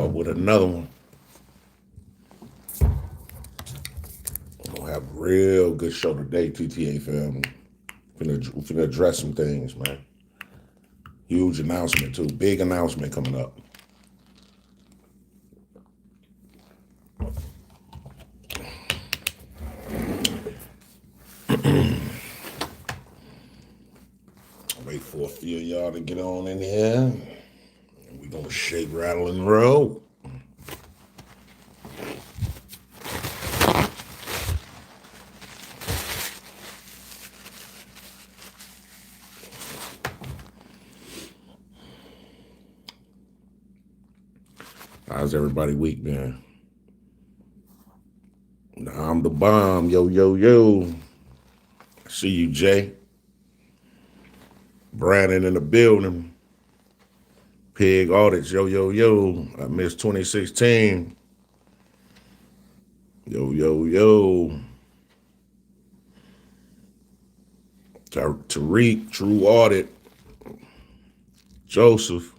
up with another one. I'm gonna have a real good show today, TTA family. Finna address some things, man. Huge announcement too. Big announcement coming up. Wait for a few of y'all to get on in here. We gonna shake, rattle, and roll. How's everybody week, man? I'm the bomb. Yo, yo, yo. See you, Jay. Brandon in the building. Pig Audits. Yo, yo, yo. I missed 2016. Yo, yo, yo. Tariq, True Audit. Joseph.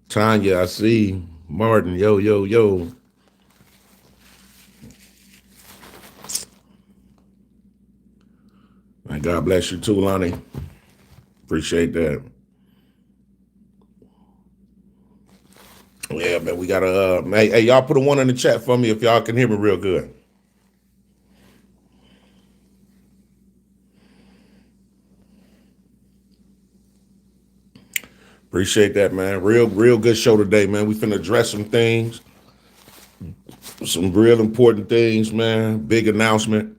Tanya, I see. Martin, yo, yo, yo. And God bless you too, Lonnie. Appreciate that. Yeah, man, we gotta, hey, y'all put a one in the chat for me if y'all can hear me real good. Appreciate that, man. Real good show today, man. We finna address some things, some real important things, man. Big announcement.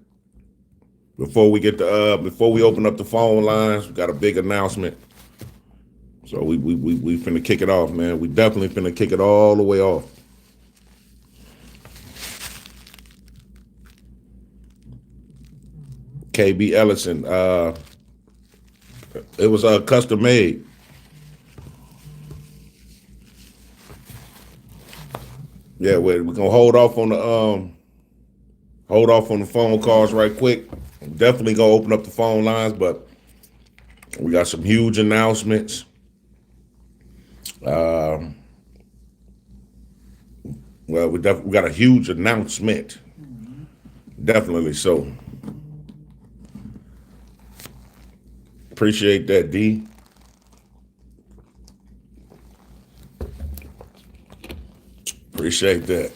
Before we open up the phone lines, we got a big announcement. So we finna kick it off, man. We definitely finna kick it all the way off. KB Ellison, it was custom made. Yeah, we're gonna hold off on the phone calls right quick. Definitely gonna open up the phone lines, but we got some huge announcements. Well, we got a huge announcement. Definitely so. Appreciate that, D. Appreciate that.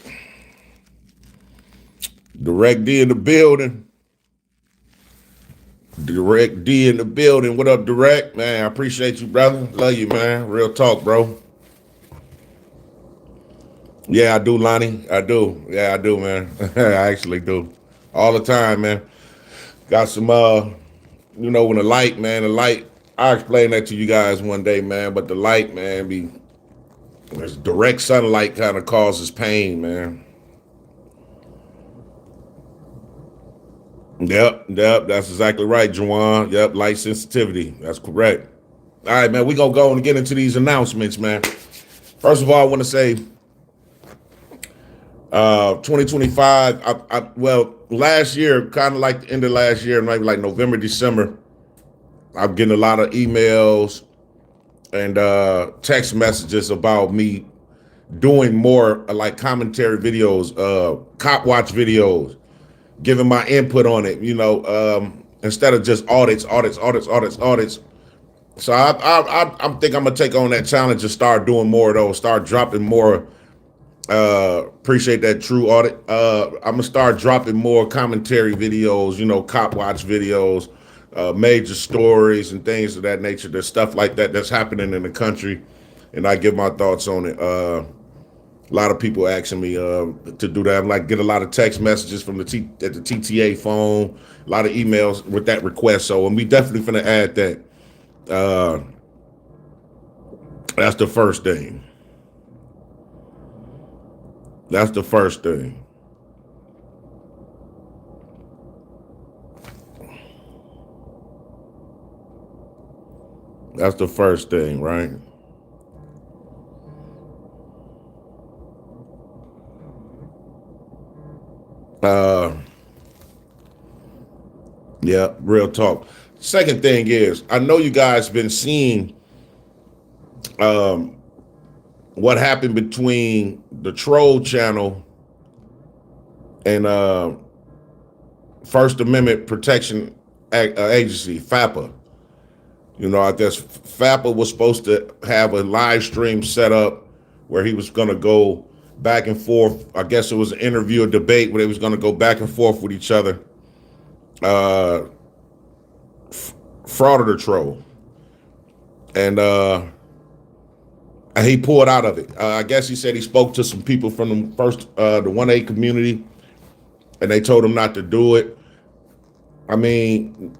Direct D in the building. Direct D in the building. What up, Direct? Man, I appreciate you, brother. Love you, man. Real talk, bro. Yeah, I do, Lonnie. I do. Yeah, I do, man. I actually do. All the time, man. Got some, when the light, I'll explain that to you guys one day, man, but the light, man, there's direct sunlight kind of causes pain, man. Yep, that's exactly right, Juwan. Yep, light sensitivity. That's correct. All right, man, we're going to go and get into these announcements, man. First of all, I want to say 2025, last year, kind of like the end of last year, maybe like November, December, I'm getting a lot of emails and text messages about me doing more like commentary videos, cop watch videos, giving my input on it, instead of just audits. So I think I'm gonna take on that challenge and start doing more of those, start dropping more. Appreciate that, True Audit. I'm gonna start dropping more commentary videos, cop watch videos, major stories and things of that nature. There's stuff like that that's happening in the country, and I give my thoughts on it. A lot of people asking me to do that. I'm like, get a lot of text messages from the TTA phone, a lot of emails with that request. So, and we definitely finna add that. That's the first thing. That's the first thing. That's the first thing, right? Yeah, real talk. Second thing is, I know you guys been seeing what happened between the troll channel and First Amendment Protection Agency, FAPA. You know, I guess FAPA was supposed to have a live stream set up where he was going to go back and forth. I guess it was an interview, a debate where they was going to go back and forth with each other. Fraud or the troll. And he pulled out of it. I guess he said he spoke to some people from the 1A community, and they told him not to do it. I mean,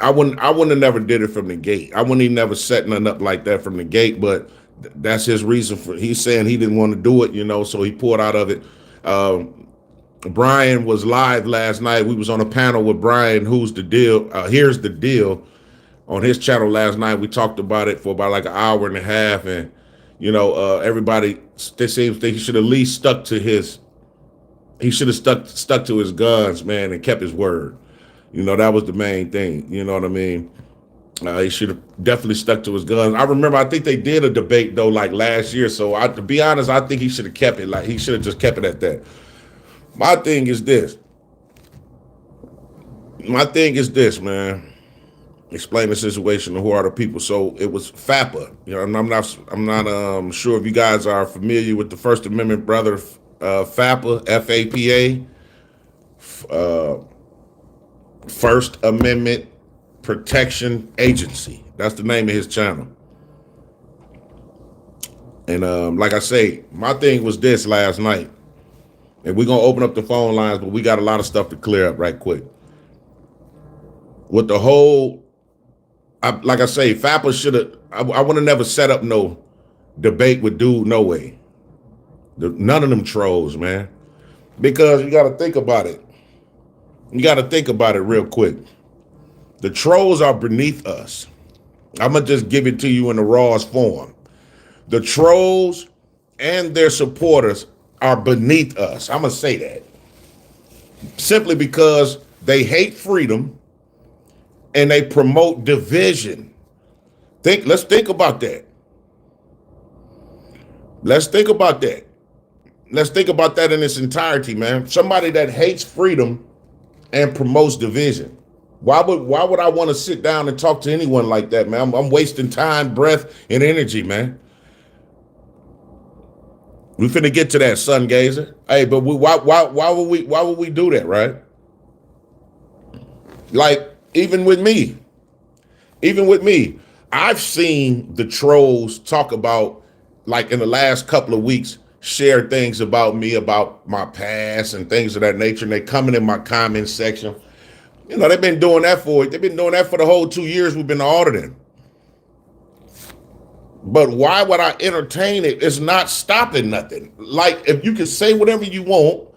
I wouldn't have never did it from the gate. I wouldn't even never set nothing up like that from the gate, but that's his reason for, he's saying he didn't want to do it, you know, so he pulled out of it. Brian was live last night. We was on a panel with Brian, Who's the Deal? Here's the Deal. On his channel last night, we talked about it for about like an hour and a half, and you know, everybody, they seems that he should at least stuck to his guns, man, and kept his word. You know, that was the main thing. You know what I mean? He should have definitely stuck to his guns. I remember, I think they did a debate though, like last year. So to be honest, I think he should have kept it. Like he should have just kept it at that. My thing is this, man. Explain the situation and who are the people. So it was FAPA. You know, I'm not sure if you guys are familiar with the First Amendment brother, FAPA, FAPA, First Amendment Protection Agency. That's the name of his channel. And like I say, my thing was this last night, and we're gonna open up the phone lines, but we got a lot of stuff to clear up right quick. With the whole, like I say, FAPA should have, I would have never set up no debate with Dude No Way. None of them trolls, man. Because you got to think about it. You got to think about it real quick. The trolls are beneath us. I'm going to just give it to you in the rawest form. The trolls and their supporters are beneath us. I'm going to say that. Simply because they hate freedom and they promote division. Let's think about that. Let's think about that. Let's think about that in its entirety, man. Somebody that hates freedom and promotes division. Why would I want to sit down and talk to anyone like that, man? I'm wasting time, breath, and energy, man. We finna get to that, sun gazer. Hey, but why would we do that, right? Like, even with me, I've seen the trolls talk about, like in the last couple of weeks, share things about me, about my past and things of that nature, and they coming in my comment section. You know, they've been doing that for the whole 2 years we've been auditing. But why would I entertain it? It's not stopping nothing. Like, if you can say whatever you want,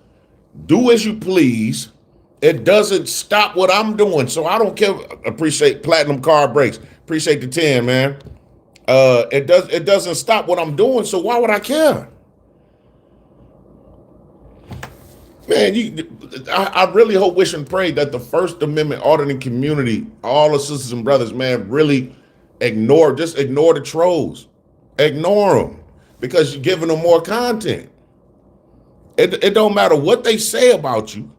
do as you please, it doesn't stop what I'm doing. So I don't care. Appreciate Platinum Car Brakes. Appreciate the 10, man. It doesn't stop what I'm doing, so why would I care? Man, I really hope, wish, and pray that the First Amendment auditing community, all the sisters and brothers, man, really ignore the trolls. Ignore them, because you're giving them more content. It don't matter what they say about you.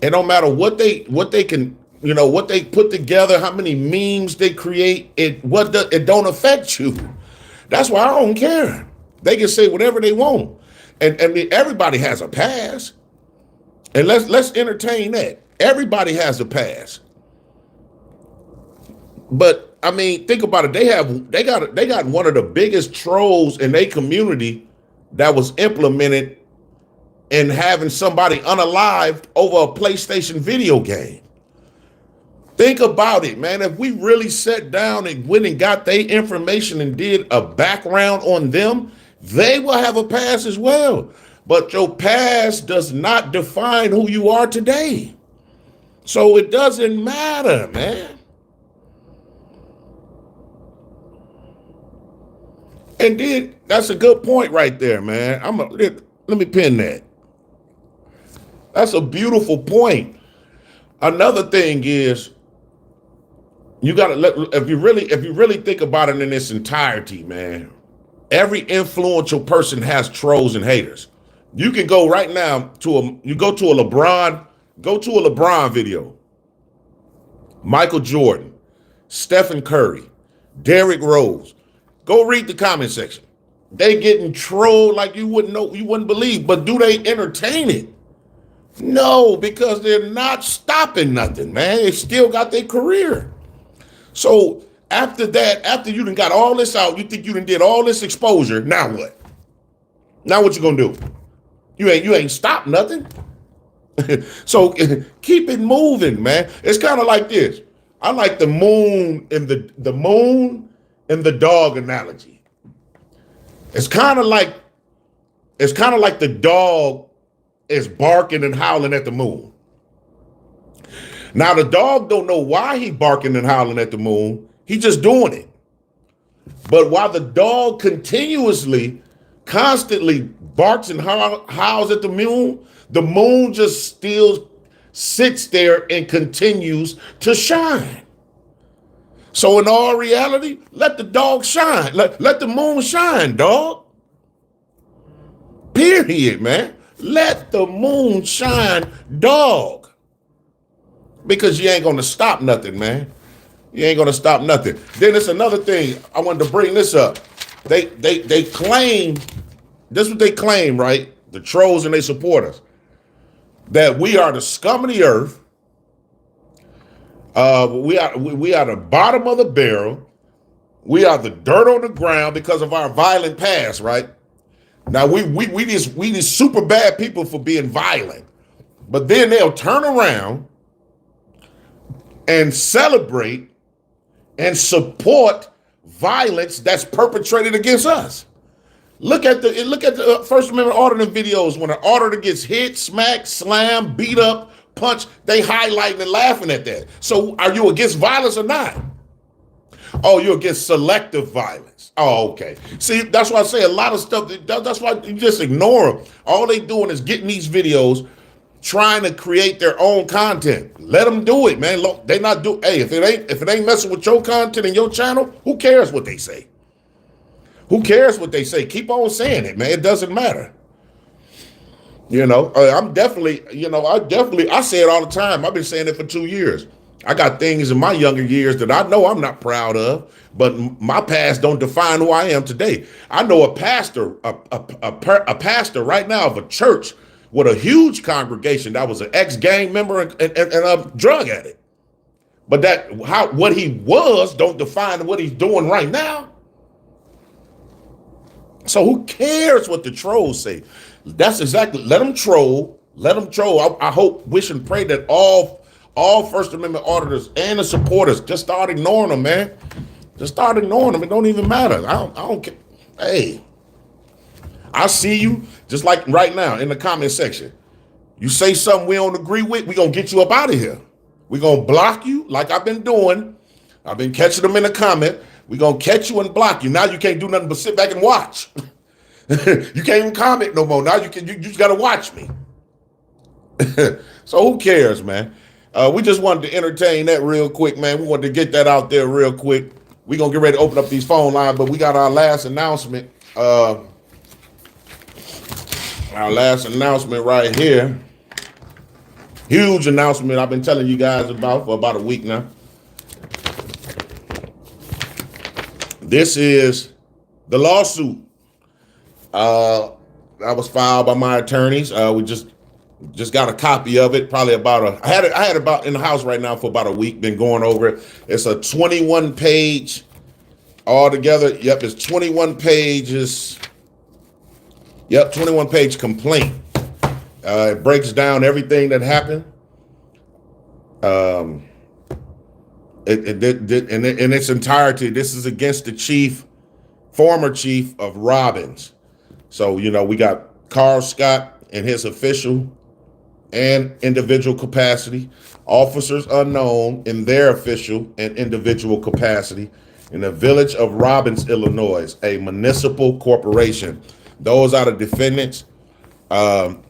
It don't matter what they can, you know, what they put together, how many memes they create. It don't affect you. That's why I don't care. They can say whatever they want. And everybody has a past. And let's entertain that. Everybody has a past. But I mean, think about it. They got one of the biggest trolls in their community that was implemented in having somebody unalived over a PlayStation video game. Think about it, man. If we really sat down and went and got their information and did a background on them, they will have a past as well. But your past does not define who you are today. So it doesn't matter, man. And then that's a good point right there, man. Let me pin that. That's a beautiful point. Another thing is, you gotta if you really think about it in its entirety, man. Every influential person has trolls and haters. You can go right now go to a LeBron video. Michael Jordan, Stephen Curry, Derrick Rose. Go read the comment section. They getting trolled like you wouldn't believe. But do they entertain it? No, because they're not stopping nothing, man. They still got their career. So after that, after you done got all this out, you think you done did all this exposure, now what? Now what you gonna do? You ain't stopped nothing. So keep it moving, man. It's kind of like this. I like the moon and the dog analogy. It's kind of like the dog is barking and howling at the moon. Now the dog don't know why he barking and howling at the moon. He just doing it. But while the dog constantly barks and howls at the moon just still sits there and continues to shine. So in all reality, let the dog shine. Let the moon shine, dog. Period, man. Let the moon shine, dog. Because you ain't gonna stop nothing, man. You ain't gonna stop nothing. Then it's another thing. I wanted to bring this up. They claim, this is what they claim, right? The trolls and they supporters, that we are the scum of the earth. We are the bottom of the barrel. We are the dirt on the ground because of our violent past, right? Now we these super bad people for being violent, but then they'll turn around and celebrate and support violence that's perpetrated against us. Look at the First Amendment auditing videos. When an auditor gets hit, smacked, slammed, beat up, punched, they highlighting and laughing at that. So are you against violence or not? Oh, you're against selective violence. Oh, okay. See, that's why I say a lot of stuff. That's why you just ignore them. All they doing is getting these videos, trying to create their own content. Let them do it, man. They not do. Hey, if it ain't messing with your content and your channel, who cares what they say? Who cares what they say? Keep on saying it, man. It doesn't matter. You know, I say it all the time. I've been saying it for 2 years. I got things in my younger years that I know I'm not proud of, but my past don't define who I am today. I know a pastor right now of a church with a huge congregation that was an ex-gang member and a drug addict. But what he was don't define what he's doing right now. So who cares what the trolls say? That's exactly, let them troll. I hope, wish, and pray that all First Amendment auditors and the supporters just start ignoring them, man. Just start ignoring them. It don't even matter. I don't care. Hey, I see you just like right now in the comment section. You say something we don't agree with, we gonna get you up out of here. We gonna block you like I've been doing. I've been catching them in the comment. We gonna catch you and block you. Now you can't do nothing but sit back and watch. You can't even comment no more. Now you just gotta watch me. So who cares, man? We just wanted to entertain that real quick, man. We wanted to get that out there real quick. We gonna get ready to open up these phone lines, but we got our last announcement. Our last announcement right here. Huge announcement I've been telling you guys about for about a week now. This is the lawsuit that was filed by my attorneys. We just got a copy of it. Probably I had it about in the house right now for about a week. Been going over it. It's a 21 page altogether. Yep, it's 21 pages. Yep, 21 page complaint. It breaks down everything that happened. In its entirety. This is against the former chief of Robbins. So, you know, we got Carl Scott in his official and individual capacity, officers unknown in their official and individual capacity in the village of Robbins, Illinois, a municipal corporation. Those are the defendants. And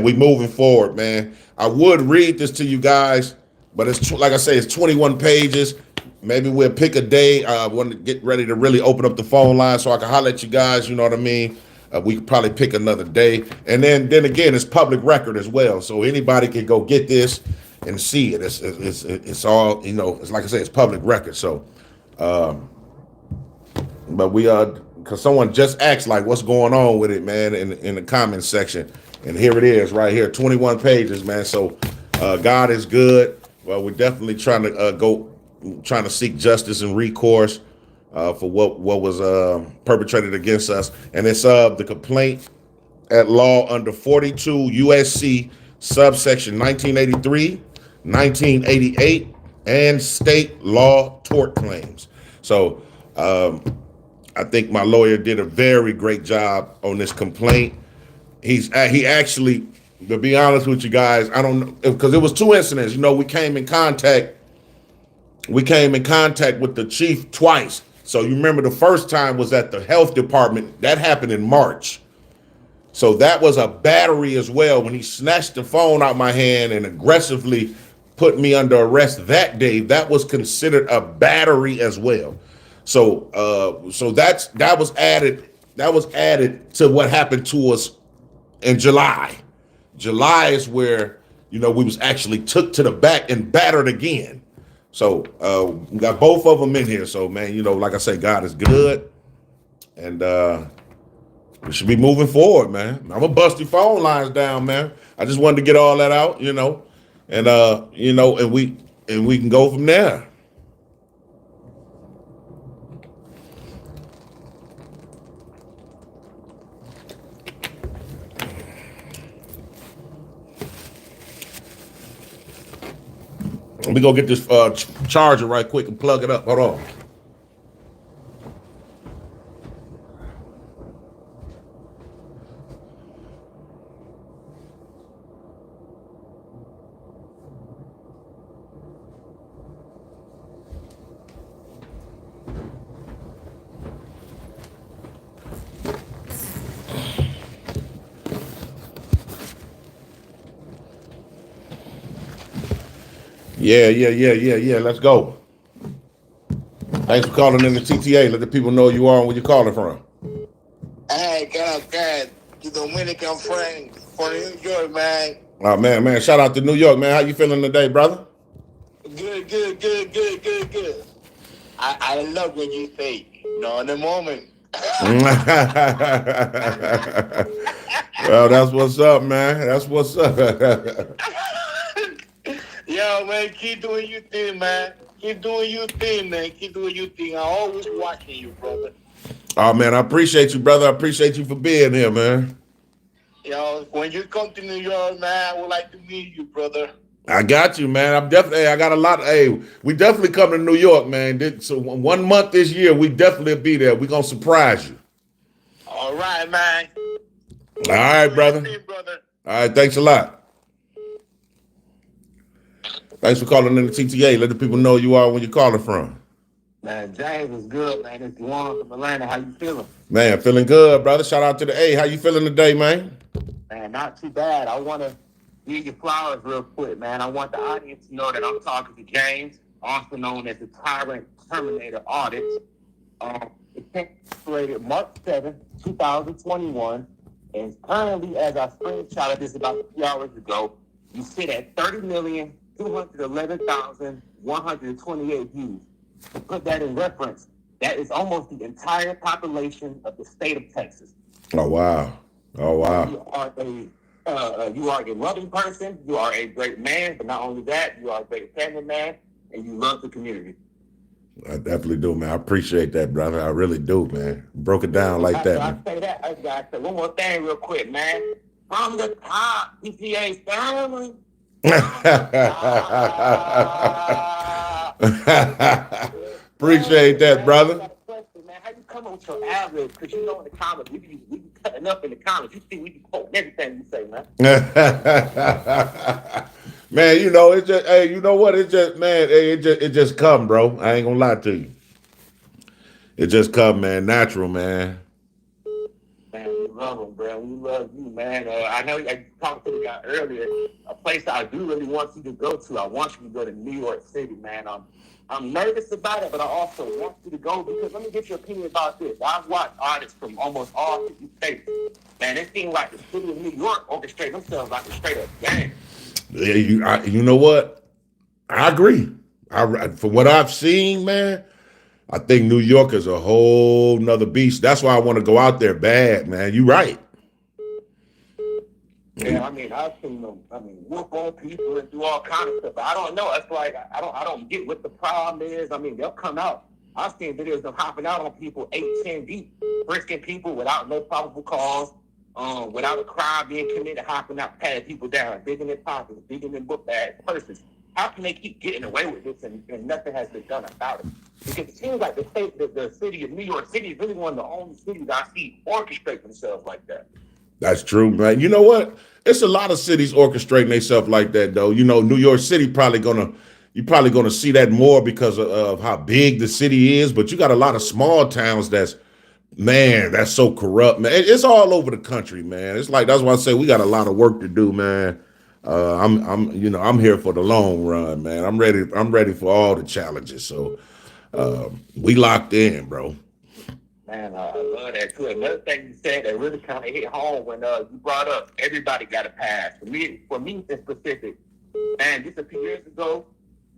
we moving forward, man. I would read this to you guys, but it's like I say, it's 21 pages. maybe we'll pick a day. I want to get ready to really open up the phone line so I can holler at you guys. You know what I mean? We could probably pick another day, and then again, it's public record as well, so anybody can go get this and see it. It's all, you know. It's like I said, it's public record. So, but we because someone just asked like, what's going on with it, man, in the comments section, and here it is right here, 21 pages, man. So, God is good. Well, we're definitely trying to trying to seek justice and recourse for what was perpetrated against us, and it's the complaint at law under 42 USC subsection 1983, 1988, and state law tort claims. So I think my lawyer did a very great job on this complaint. He actually, to be honest with you guys, I don't know, because it was two incidents. You know, we came in contact with the chief twice. So you remember the first time was at the health department. That happened in March. So that was a battery as well, when he snatched the phone out my hand and aggressively put me under arrest that day. That was considered a battery as well. So that was added to what happened to us in July. July is where, you know, we was actually took to the back and battered again. So we got both of them in here. So, man, you know, like I say, God is good, and we should be moving forward, man. I'm gonna bust your phone lines down, man. I just wanted to get all that out, you know, and you know, and we can go from there. Let me go get this charger right quick and plug it up. Hold on. Yeah. Let's go. Thanks for calling in the TTA. Let the people know you are and where you're calling from. Hey, God, you Dominican friend from New York, man. Oh, man. Shout out to New York, man. How you feeling today, brother? Good. I love when you say, no, in the moment. Well, that's what's up, man. That's what's up. Yo, man, keep doing your thing, man. Keep doing your thing, man. Keep doing your thing. I'm always watching you, brother. Oh, man, I appreciate you, brother. I appreciate you for being here, man. Yo, when you come to New York, man, I would like to meet you, brother. I got you, man. I got a lot. Hey, we definitely come to New York, man. So 1 month this year, we definitely be there. We're going to surprise you. All right, man. All right, brother. All right, thanks a lot. Thanks for calling in the TTA. Let the people know you are when you're calling from. Man, James is good, man. It's Juan from Atlanta. How you feeling? Man, feeling good, brother. Shout out to the A. How you feeling today, man? Man, not too bad. I want to give you flowers real quick, man. I want the audience to know that I'm talking to James, also known as the Tyrant Terminator Audits. It came created March 7th, 2021, and currently, as I screenshotted this about 3 hours ago, you sit at 30,211,128 views. To put that in reference, that is almost the entire population of the state of Texas. Oh, wow. You are a loving person. You are a great man, but not only that, you are a great family man, and you love the community. I definitely do, man. I appreciate that, brother. I really do, man. Broke it down like that, man. I say one more thing real quick, man. From the top, PTA family. Appreciate that, brother. How you come up with your ad-libs? Because you know in the comments, we be cutting up in the comments. You see, we be quoting everything you say, man. Man, you know, it's just, hey, you know what? It just, man, it just come, bro. I ain't gonna lie to you. It just come, man. Natural, man. Man, love them, bro. We love you, man. I know I talked to the guy earlier. A place I do really want you to go to. I want you to go to New York City, man. I'm nervous about it, but I also want you to go because let me get your opinion about this. I've watched artists from almost all 50 states. Man, it seems like the city of New York orchestrate themselves like a straight up gang. Yeah, you know what? I agree. From what I've seen, man, I think New York is a whole nother beast. That's why I want to go out there bad, man. You right. Yeah, I mean, I've seen them. I mean, whoop on people and do all kinds of stuff. But I don't know. It's like I don't get what the problem is. I mean, they'll come out. I've seen videos of them hopping out on people 8, 10 deep, frisking people without no probable cause, without a crime being committed, hopping out, patting people down, digging in pockets, digging in book bags, purses. How can they keep getting away with this and nothing has been done about it? Because it seems like the city of New York City is really one of the only cities I see orchestrate themselves like that. That's true, man. You know what? It's a lot of cities orchestrating themselves like that, though. You know, New York City you're probably gonna see that more because of how big the city is. But you got a lot of small towns that's so corrupt, man. It's all over the country, man. It's like that's why I say we got a lot of work to do, man. I'm here for the long run, man. I'm ready for all the challenges. So we locked in, bro. Man, I love that too. Another thing you said that really kind of hit home when you brought up everybody got a pass. For me in specific, man, just a few years ago,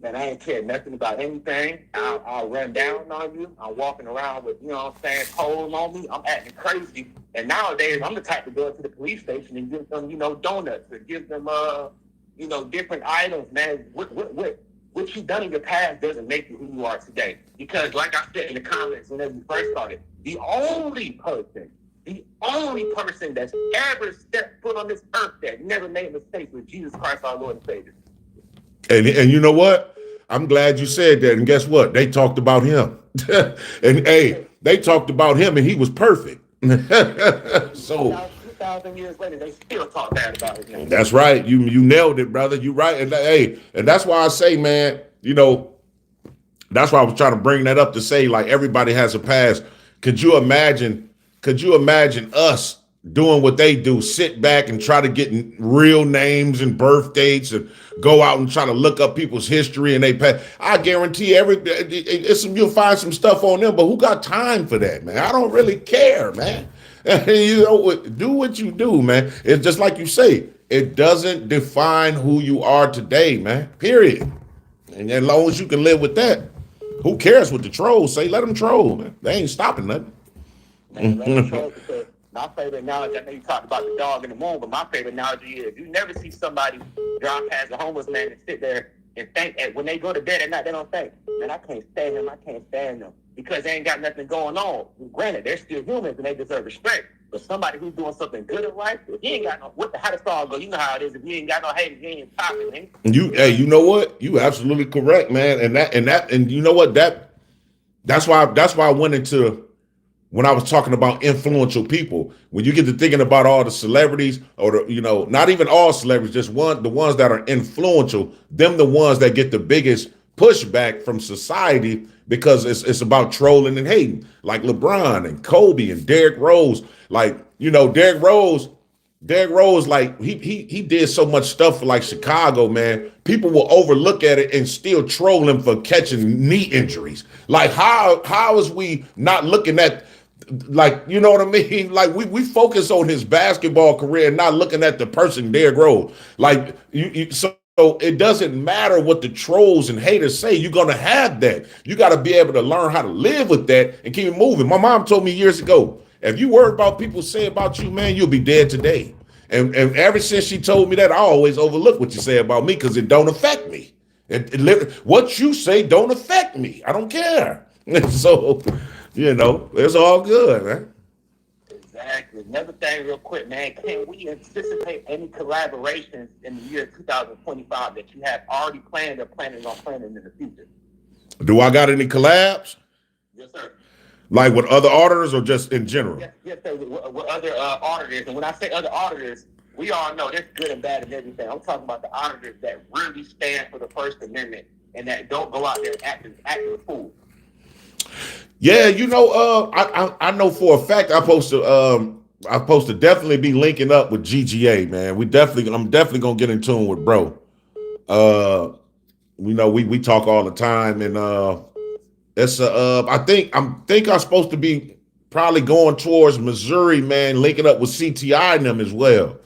man, I ain't cared nothing about anything. I'll run down on you. I'm walking around with, poles on me. I'm acting crazy. And nowadays, I'm the type to go to the police station and give them, donuts or give them, different items, man. What you've done in your past doesn't make you who you are today. Because like I said in the comments when we first started, the only person that's ever stepped foot on this earth that never made mistakes was Jesus Christ, our Lord and Savior. And you know what? I'm glad you said that. And guess what? They talked about him. And hey, they talked about him and he was perfect. So 2,000 years later, they still talk bad about his name. That's right. You nailed it, brother. You right. And hey, and that's why I say, man, that's why I was trying to bring that up to say, like, everybody has a past. Could you imagine us doing what they do, sit back and try to get real names and birth dates and go out and try to look up people's history and they past? I guarantee you'll find some stuff on them, but who got time for that, man? I don't really care, man. Do what you do, man. It's just like you say, it doesn't define who you are today, man, period. And as long as you can live with that, who cares what the trolls say? Let them troll, man. They ain't stopping nothing. Man, let them troll because my favorite analogy, I know you talked about the dog in the moon, but my favorite analogy is you never see somebody drive past a homeless man and sit there and think, when they go to bed at night, they don't think, man, I can't stand him, I can't stand them, because they ain't got nothing going on. Granted, they're still humans and they deserve respect, but somebody who's doing something good in life, if he ain't got how the song go, you know how it is, if you ain't got no haters, you ain't popping, man. You know what? You absolutely correct, man. And you know what? That's why I went into, when I was talking about influential people, when you get to thinking about all the celebrities, or not even all celebrities, just the ones that are influential, them the ones that get the biggest pushback from society because it's about trolling and hating, like LeBron and Kobe and Derrick Rose. Like, Derrick Rose, like he did so much stuff for like Chicago, man. People will overlook at it and still troll him for catching knee injuries. Like, how is we not looking at, like, you know what I mean? Like, we focus on his basketball career and not looking at the person Derrick Rose. Like, so it doesn't matter what the trolls and haters say. You're gonna have that. You got to be able to learn how to live with that and keep it moving. My mom told me years ago, if you worry about people say about you, man, you'll be dead today. And ever since she told me that, I always overlook what you say about me because it don't affect me. What you say don't affect me. I don't care. So, it's all good, man. Exactly. Another thing real quick, man, can we anticipate any collaborations in the year 2025 that you have already planned or planning on planning in the future? Do I got any collabs? Yes, sir. Like with other auditors or just in general? Yes, sir. With other auditors. And when I say other auditors, we all know there's good and bad and everything. I'm talking about the auditors that really stand for the First Amendment and that don't go out there acting a fool. Yeah, I know for a fact I supposed to I'm supposed to definitely be linking up with GGA, man. I'm definitely gonna get in tune with bro. Uh, we talk all the time, and it's I'm supposed to be probably going towards Missouri, man, linking up with CTI and them as well.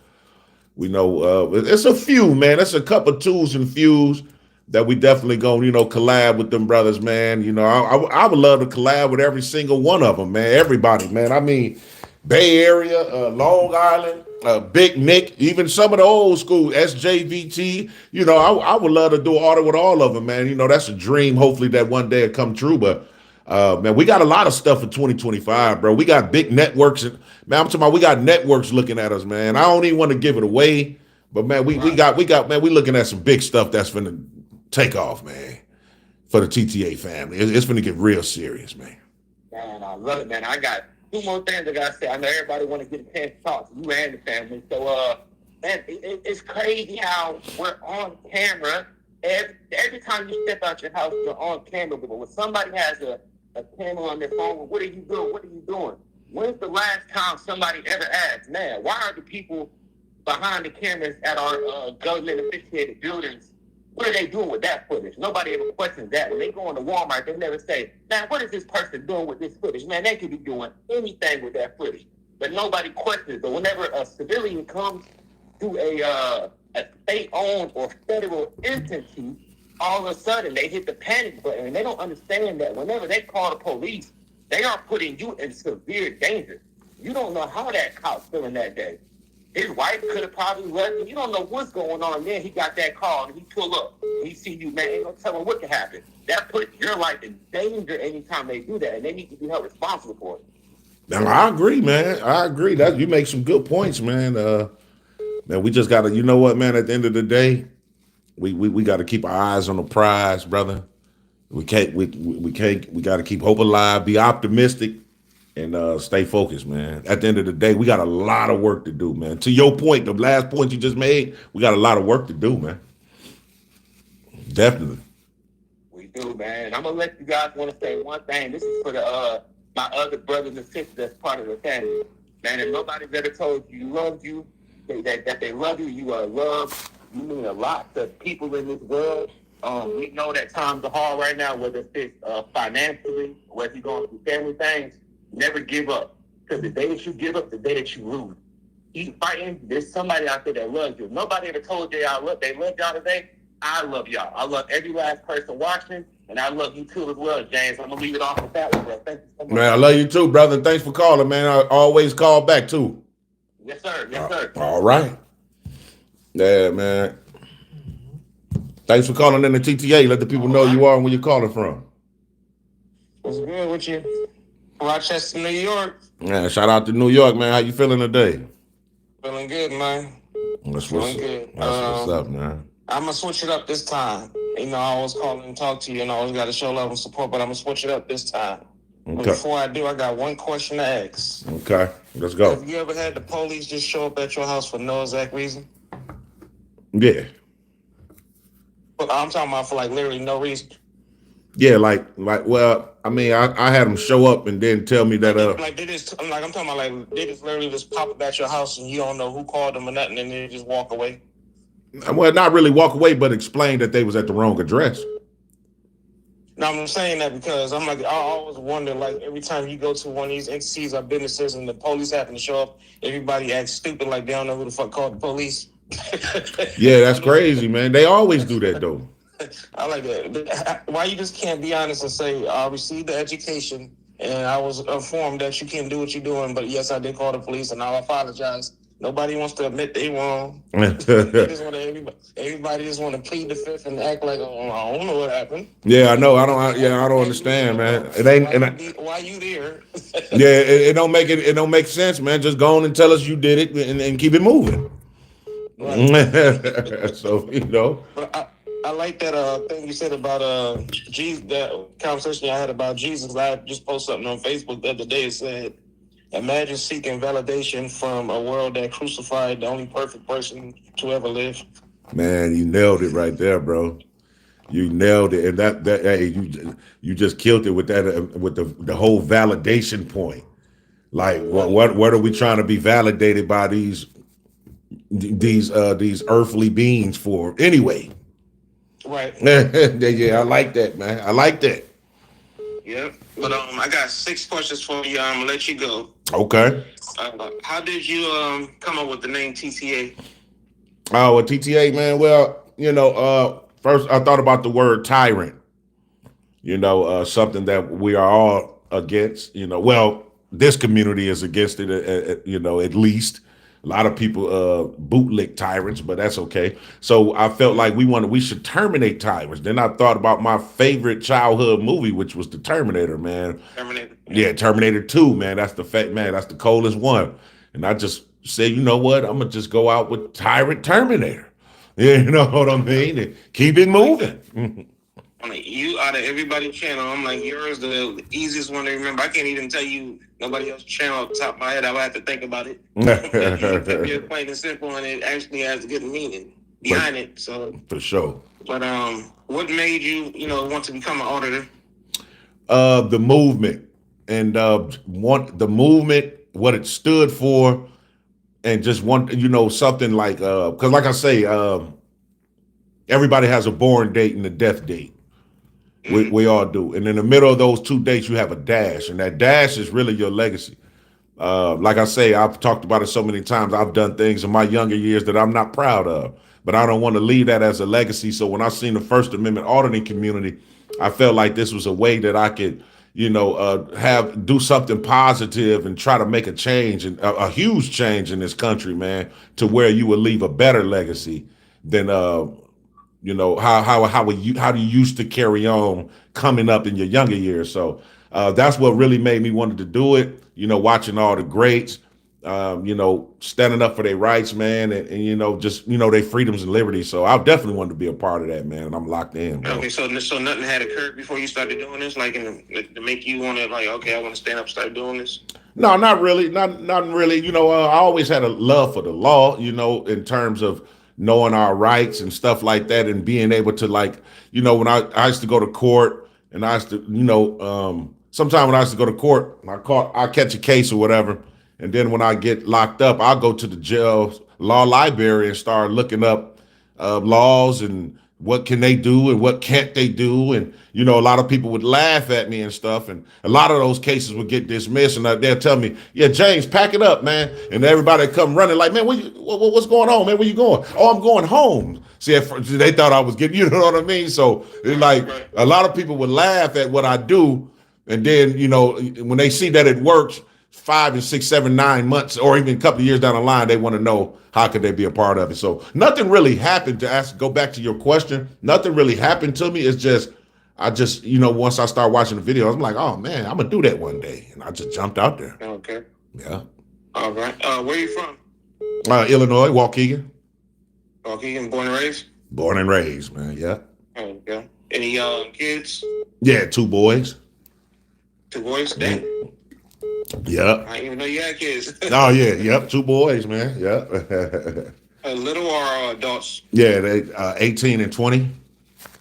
We know it's a few, man. It's a couple of twos and fews that we definitely gonna, collab with them brothers, man. I would love to collab with every single one of them, man. Everybody, man. I mean, Bay Area, Long Island, Big Nick, even some of the old school SJVT. I would love to do an audit with all of them, man. That's a dream. Hopefully that one day will come true, but. Man, we got a lot of stuff for 2025, bro. We got big networks. Man, I'm talking about we got networks looking at us, man. I don't even want to give it away, but man, we got man, we looking at some big stuff that's finna take off, man, for the TTA family. It's finna get real serious, man. Man, I love it, man. I got two more things I gotta say. I know everybody want to get a chance to talk to you and the family. So, man, it's crazy how we're on camera. Every time you step out your house, you're on camera. But when somebody has a camera on their phone, what are you doing? What are you doing? When's the last time somebody ever asked, man, why are the people behind the cameras at our government officiated buildings, what are they doing with that footage? Nobody ever questions that. When they go into Walmart, they never say, man, what is this person doing with this footage? Man, they could be doing anything with that footage. But nobody questions it. But whenever a civilian comes to a state-owned or federal entity, all of a sudden they hit the panic button, and they don't understand that whenever they call the police, they are putting you in severe danger. You don't know how that cop's feeling that day. His wife could have probably left him. You don't know what's going on. Then he got that call, and he pull up. He see you, man. Ain't gonna tell him what can happen. That puts your life in danger anytime they do that, and they need to be held responsible for it. Now, I agree, man. I agree. That you make some good points, man. Man, we just gotta, you know what, man. At the end of the day, we got to keep our eyes on the prize, brother. We got to keep hope alive, be optimistic, and stay focused, man. At the end of the day, we got a lot of work to do, man. To your point, the last point you just made, we got a lot of work to do, man. Definitely. We do, man. And I'm gonna let you guys want to say one thing. This is for the my other brothers and sisters that's part of the family. Man, if nobody's ever told you loved you, that they love you, you are loved. You mean a lot to people in this world. We know that times are hard right now, whether it's financially, whether you're going through family things. Never give up. Because the day that you give up, the day that you lose. Keep fighting. There's somebody out there that loves you. Nobody ever told you they love y'all today. I love y'all. I love every last person watching, and I love you too as well, James. I'm going to leave it off with that one, bro. Thank you so much. Man, I love you too, brother. Thanks for calling, man. I always call back too. Yes, sir. Yes, sir. All right. Yeah, man. Thanks for calling in the TTA. Let the people know you are and where you're calling from. What's good with you? Rochester, New York. Yeah, shout out to New York, man. How you feeling today? Feeling good, man. That's what's up, man. I'm going to switch it up this time. You know, I always call and talk to you, and I always got to show love and support, but I'm going to switch it up this time. Okay. Before I do, I got one question to ask. Okay, let's go. Have you ever had the police just show up at your house for no exact reason? Yeah. I'm talking about for like literally no reason. Yeah, well, I mean, I had them show up and then tell me that like they just I'm talking about like they just literally just pop up at your house and you don't know who called them or nothing, and they just walk away. Well, not really walk away, but explain that they was at the wrong address. No, I'm saying that because I'm like, I always wonder, like, every time you go to one of these entities or businesses and the police happen to show up, everybody acts stupid like they don't know who the fuck called the police. Yeah, that's crazy, man. They always do that, though. I like that. Why you just can't be honest and say, I received the education and I was informed that you can't do what you're doing, but yes, I did call the police and I apologize. Nobody wants to admit they wrong. Everybody just want to plead the fifth and act like, oh, I don't know what happened. Yeah, I know. I don't understand, man. It ain't. Why you there? Yeah, it don't make it. It don't make sense, man. Just go on and tell us you did it and keep it moving. Right. So But I like that thing you said about Jesus. That conversation I had about Jesus. I just posted something on Facebook the other day. It said, imagine seeking validation from a world that crucified the only perfect person to ever live. Man, you nailed it right there, bro. You nailed it, and that hey, you just killed it with that with the whole validation point. Like what are we trying to be validated by these earthly beings for? Anyway. Right. Yeah, I like that, man. I like that. Yep. But I got 6 questions for you. I'm gonna let you go. Okay. How did you come up with the name TTA? Oh, well, TTA, man. Well, first I thought about the word tyrant. Something that we are all against. Well, this community is against it. At least a lot of people bootlick tyrants, but that's okay. So I felt like we should terminate tyrants. Then I thought about my favorite childhood movie, which was the Terminator, man. Terminator. Yeah, Terminator 2, man. That's the fact, man. That's the coldest one. And I just said, you know what? I'm gonna just go out with Tyrant Terminator. Yeah, you know what I mean? And keep it moving. I'm like, you out of everybody's channel, I'm like, yours the easiest one to remember. I can't even tell you nobody else's channel off the top of my head. I would have to think about it. It's plain and simple, and it actually has a good meaning behind it. So for sure. But what made you, want to become an auditor? The movement and the movement, what it stood for, and just something like because like I say, everybody has a born date and a death date. We all do. And in the middle of those 2 dates, you have a dash, and that dash is really your legacy. Like I say, I've talked about it so many times. I've done things in my younger years that I'm not proud of, but I don't want to leave that as a legacy. So when I seen the First Amendment auditing community, I felt like this was a way that I could, do something positive and try to make a change, and a huge change in this country, man, to where you would leave a better legacy than how do you used to carry on coming up in your younger years. So that's what really made me wanted to do it. Watching all the greats, standing up for their rights, man, and just their freedoms and liberties. So I definitely wanted to be a part of that, man, and I'm locked in, bro. Okay, so nothing had occurred before you started doing this, like to make you want to, like, okay, I want to stand up, start doing this. No, not really, not really. I always had a love for the law, in terms of knowing our rights and stuff like that, and being able to, like, when I used to go to court, and I used to, sometime when I used to go to court, I catch a case or whatever, and then when I get locked up, I'll go to the jail law library and start looking up laws and what can they do and what can't they do. And, a lot of people would laugh at me and stuff. And a lot of those cases would get dismissed. And they'll tell me, yeah, James, pack it up, man. And everybody come running like, man, what's going on, man? Where you going? Oh, I'm going home. See, they thought I was getting, you know what I mean? So it's like a lot of people would laugh at what I do. And then, when they see that it works, 5 and 6, 7, 9 months, or even a couple of years down the line, they want to know how could they be a part of it. So nothing really happened. Go back to your question. Nothing really happened to me. It's just, once I start watching the videos, I'm like, oh man, I'm gonna do that one day, and I just jumped out there. Okay. Yeah. All right. Where are you from? Illinois, Waukegan. Waukegan, born and raised. Born and raised, man. Yeah. Okay. Any kids? Yeah, 2 boys. 2 boys. Dang. Yep. I didn't even know you had kids. Oh yeah, yep, 2 boys, man. Yep. Little or adults? Yeah, they 18 and 20.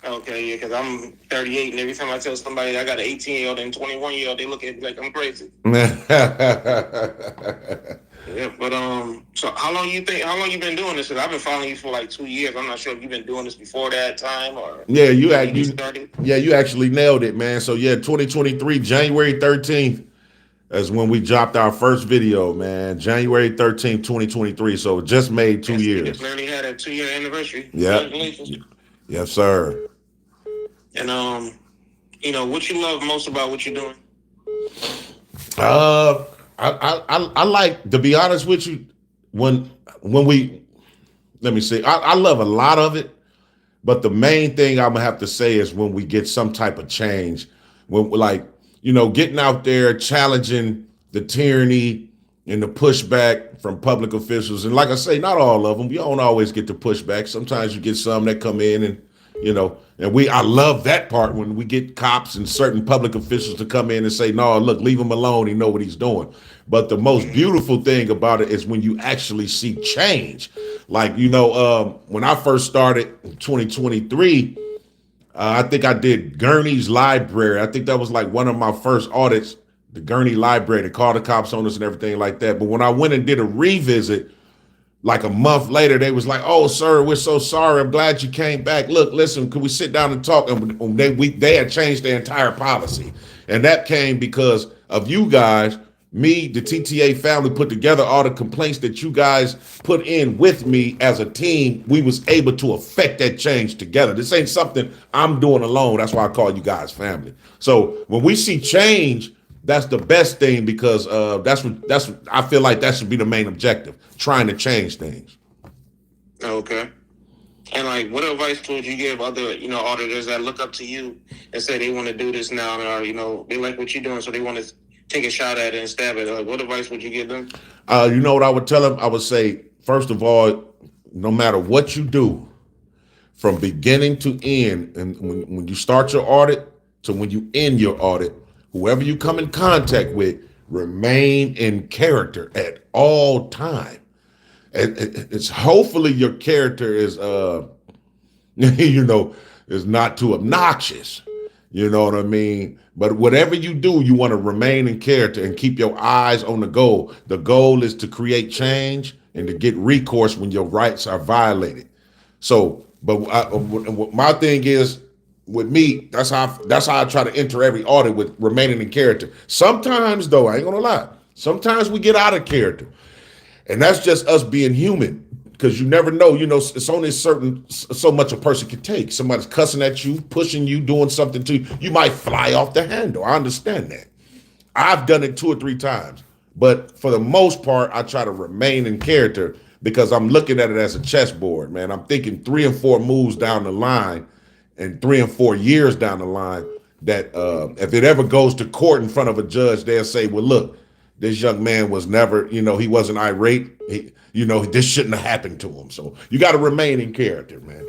Okay, yeah, because I'm 38, and every time I tell somebody I got an 18-year-old and 21-year-old, they look at me like I'm crazy. Yeah, but so how long you been doing this? Because I've been following you for like 2 years. I'm not sure if you've been doing this before that time or. Yeah, you actually nailed it, man. So yeah, 2023, January 13th. That's when we dropped our first video, man. January 13th, 2023. So it just made 2 years. It clearly had a 2-year anniversary. Yeah. Congratulations. Yes, sir. And what you love most about what you're doing? I like, to be honest with you, when we, let me see, I love a lot of it, but the main thing I'm gonna have to say is when we get some type of change, when getting out there, challenging the tyranny and the pushback from public officials. And like I say, not all of them. You don't always get the pushback. Sometimes you get some that come in and, I love that part when we get cops and certain public officials to come in and say, no, look, leave him alone. He know what he's doing. But the most beautiful thing about it is when you actually see change. Like, when I first started in 2023, I think I did Gurney's Library. I think that was like one of my first audits the Gurney Library. They called the cops on us and everything like that. But when I went and did a revisit, like a month later, they was like, "Oh, sir, we're so sorry. I'm glad you came back. Look, listen, could we sit down and talk?" And they had changed their entire policy, and that came because of you guys. Me, the TTA family, put together all the complaints that you guys put in with me as a team. We was able to affect that change together. This ain't something I'm doing alone. That's why I call you guys family. So when we see change, that's the best thing because that's what I feel like that should be the main objective, trying to change things. Okay. And like, what advice would you give other, auditors that look up to you and say they want to do this now, or they like what you're doing, so they want to take a shot at it and stab it? What advice would you give them? You know what I would tell them? I would say, first of all, no matter what you do, from beginning to end, and when you start your audit to when you end your audit, whoever you come in contact with, remain in character at all time. It's hopefully your character is is not too obnoxious. You know what I mean? But whatever you do, you want to remain in character and keep your eyes on the goal. The goal is to create change and to get recourse when your rights are violated. So, but my thing is with me, that's how I try to enter every audit, with remaining in character. Sometimes, though, I ain't gonna lie, sometimes we get out of character, and that's just us being human. Because you never know, it's only so much a person can take. Somebody's cussing at you, pushing you, doing something to you. You might fly off the handle. I understand that. I've done it 2 or 3 times. But for the most part, I try to remain in character because I'm looking at it as a chessboard, man. I'm thinking 3 and 4 moves down the line and 3 and 4 years down the line that if it ever goes to court in front of a judge, they'll say, well, look, this young man was never, he wasn't irate. This shouldn't have happened to him. So you got to remain in character, man.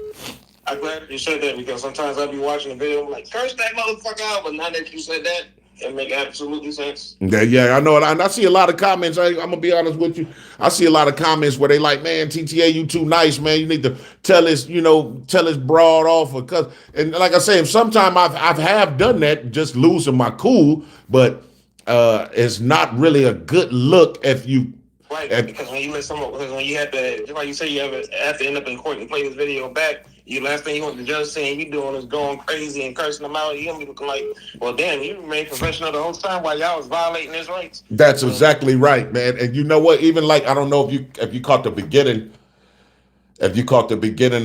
I'm glad you said that because sometimes I'll be watching a video, I'm like, curse that motherfucker out. But now that you said that, it makes absolutely sense. Yeah, I know it. And I see a lot of comments. I'm going to be honest with you. I see a lot of comments where they like, man, TTA, you too nice, man. You need to tell this broad off. And like I say, sometimes I've have done that, just losing my cool. But it's not really a good look if you. Right, because when you let someone, because when you have to, just like you say, you have to end up in court and play this video back, last thing you want the judge saying you doing is going crazy and cursing them out. You gonna be looking like, well, damn, you remained professional the whole time while y'all was violating his rights. That's exactly right, man. And you know what? Even like, I don't know if you caught the beginning,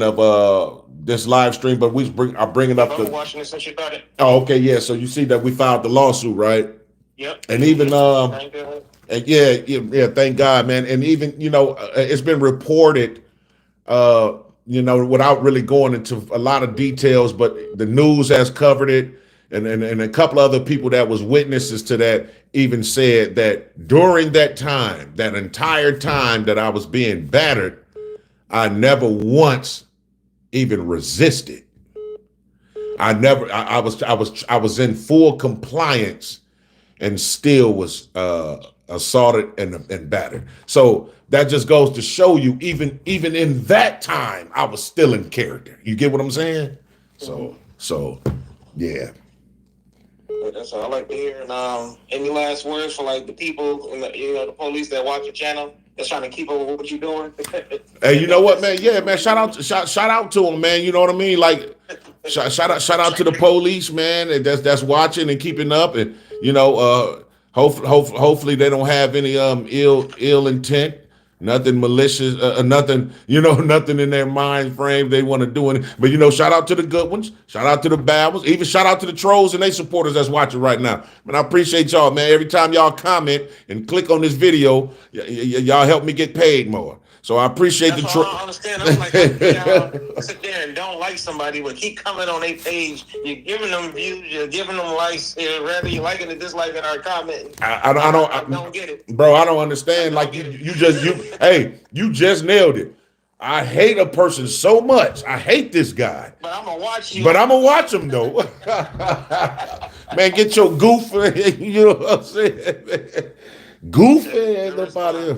of this live stream, but I bring it up. I've been watching this since you started. Oh, okay, yeah. So you see that we filed the lawsuit, right? Yep. And even and yeah, thank God, man. And even it's been reported, without really going into a lot of details, but the news has covered it, and a couple of other people that was witnesses to that even said that during that time, that entire time that I was being battered, I never once even resisted. I was in full compliance and still was assaulted and battered. So that just goes to show you, even in that time, I was still in character. You get what I'm saying? So yeah. That's all I like to hear. And any last words for like the people and the police that watch your channel that's trying to keep up with what you're doing? Hey, you know what, man? Yeah, man. Shout out to them, man. You know what I mean? Like, shout out to the police, man. That's watching and keeping up, and hopefully they don't have any ill intent, nothing malicious, nothing in their mind frame they want to do it. But shout out to the good ones, shout out to the bad ones, even shout out to the trolls and they supporters that's watching right now. Man, I appreciate y'all, man. Every time y'all comment and click on this video, y'all help me get paid more. So I appreciate the troll. I understand. I'm like, sit there and don't like somebody, but keep coming on their page. You're giving them views. You're giving them likes. Whether you liking it, disliking, or commenting. I don't get it, bro. I don't understand. Like you just nailed it. I hate a person so much. I hate this guy. But I'm gonna watch you. But I'm gonna watch him though. Man, get your goof. You know what I'm saying? Goof ass up out of here.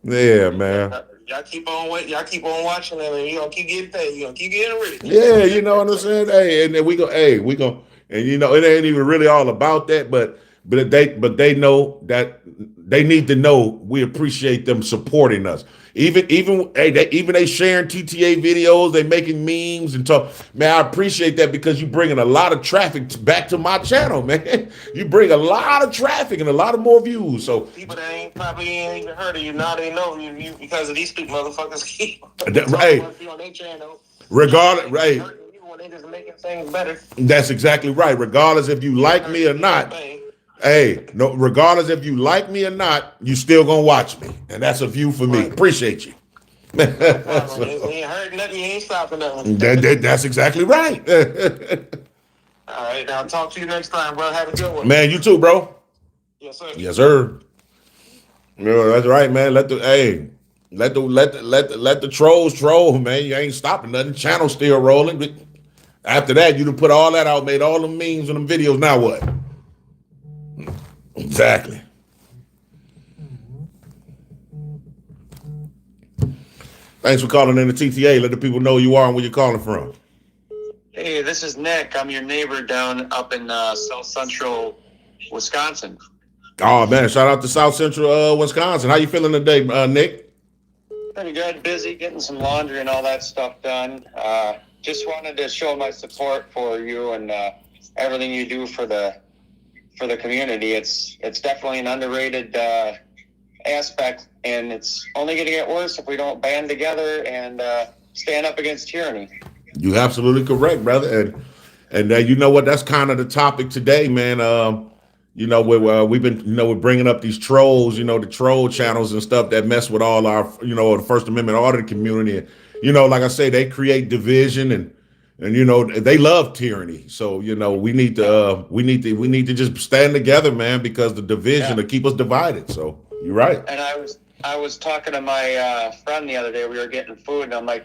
Yeah, man. Y'all keep on watching them, and you gonna keep getting paid. You gonna keep getting rich. Yeah, you know what I'm saying. Hey, and then we go, and it ain't even really all about that, but but they know that they need to know we appreciate them supporting us. Even they sharing TTA videos, they making memes and talk. Man, I appreciate that because you bringing a lot of traffic back to my channel, man. You bring a lot of traffic and a lot of more views. So people that probably ain't even heard of you now they know you because of these people motherfuckers keep right, on their channel. regardless, right. They just making things better. That's exactly right. Regardless if you like me or not. Hey, no, regardless if you like me or not, you still gonna watch me, and that's a view for me. Right. Appreciate you. You ain't heard nothing, you ain't stopping nothing. That's exactly right. All right, now talk to you next time, bro. Have a good one. Man, you too, bro. Yes, sir. Yes, sir. No, that's right, man. Let the trolls troll, man. You ain't stopping nothing. Channel still rolling. But after that, you done put all that out, made all the memes and them videos. Now what? Exactly. Thanks for calling in the TTA. Let the people know who you are and where you're calling from. Hey, this is Nick. I'm your neighbor down up in South Central Wisconsin. Oh man, shout out to South Central Wisconsin. How you feeling today, Nick? Pretty good. Busy getting some laundry and all that stuff done. Just wanted to show my support for you and everything you do for the community. It's definitely an underrated aspect, and it's only going to get worse if we don't band together and stand up against tyranny. You're absolutely correct, brother. And you know what? That's kind of the topic today, man. We've been, we're bringing up these trolls, the troll channels and stuff that mess with all our, the First Amendment audit community. And, like I say, they create division and they love tyranny. So, we need to just stand together, man, because the division will keep us divided. So you're right. And I was talking to my friend the other day. We were getting food, and I'm like,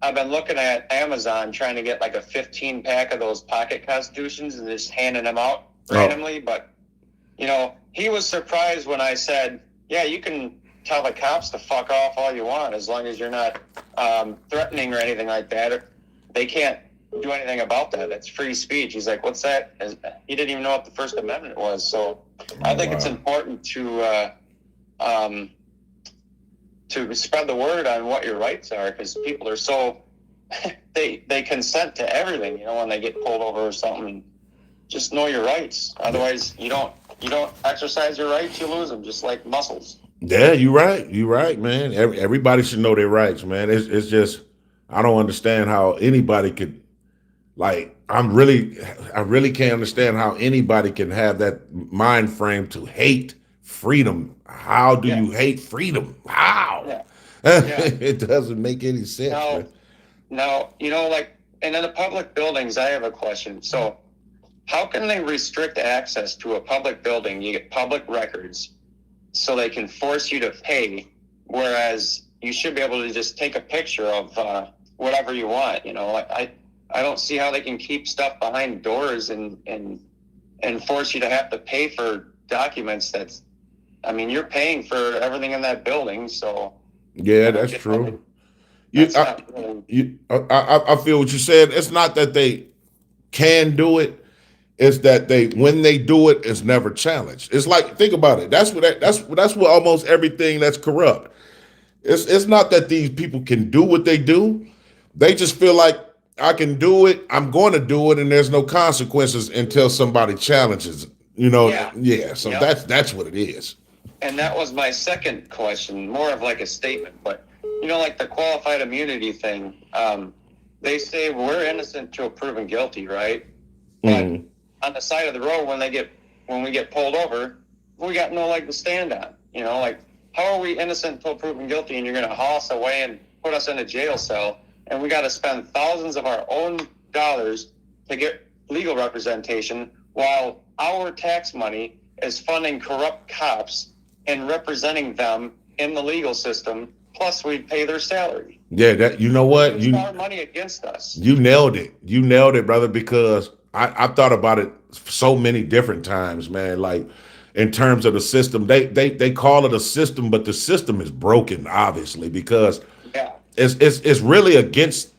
I've been looking at Amazon trying to get like a 15 pack of those pocket constitutions and just handing them out randomly. But, he was surprised when I said, yeah, you can tell the cops to fuck off all you want as long as you're not threatening or anything like that. They can't do anything about that. It's free speech. He's like, what's that? He didn't even know what the First Amendment was. So I think it's important to spread the word on what your rights are, because people are so they consent to everything. When they get pulled over or something, just know your rights. Otherwise, you don't exercise your rights, you lose them, just like muscles. Yeah, you're right, man. Everybody should know their rights, man. It's just I don't understand how anybody could, like, I really can't understand how anybody can have that mind frame to hate freedom. How do you hate freedom? How? Yeah. It doesn't make any sense. Now, like, and in the public buildings, I have a question. So how can they restrict access to a public building? You get public records so they can force you to pay, whereas you should be able to just take a picture of whatever you want. I don't see how they can keep stuff behind doors and force you to have to pay for documents. You're paying for everything in that building, so. Yeah, that's true. I feel what you said. It's not that they can do it. It's that when they do it, it's never challenged. It's like, think about it. That's what almost everything that's corrupt. It's not that these people can do what they do. They just feel like, I can do it, I'm going to do it, and there's no consequences until somebody challenges it. So that's what it is. And that was my second question, more of like a statement, but like the qualified immunity thing, they say we're innocent till proven guilty, right? But on the side of the road, when we get pulled over, we got no leg to stand on. How are we innocent till proven guilty, and you're going to haul us away and put us in a jail cell, and we got to spend thousands of our own dollars to get legal representation, while our tax money is funding corrupt cops and representing them in the legal system, plus we pay their salary. Yeah, that, you know what? It's our money against us. You nailed it. You nailed it, brother, because I thought about it so many different times, man. Like, in terms of the system, they call it a system, but the system is broken, obviously, because it's really against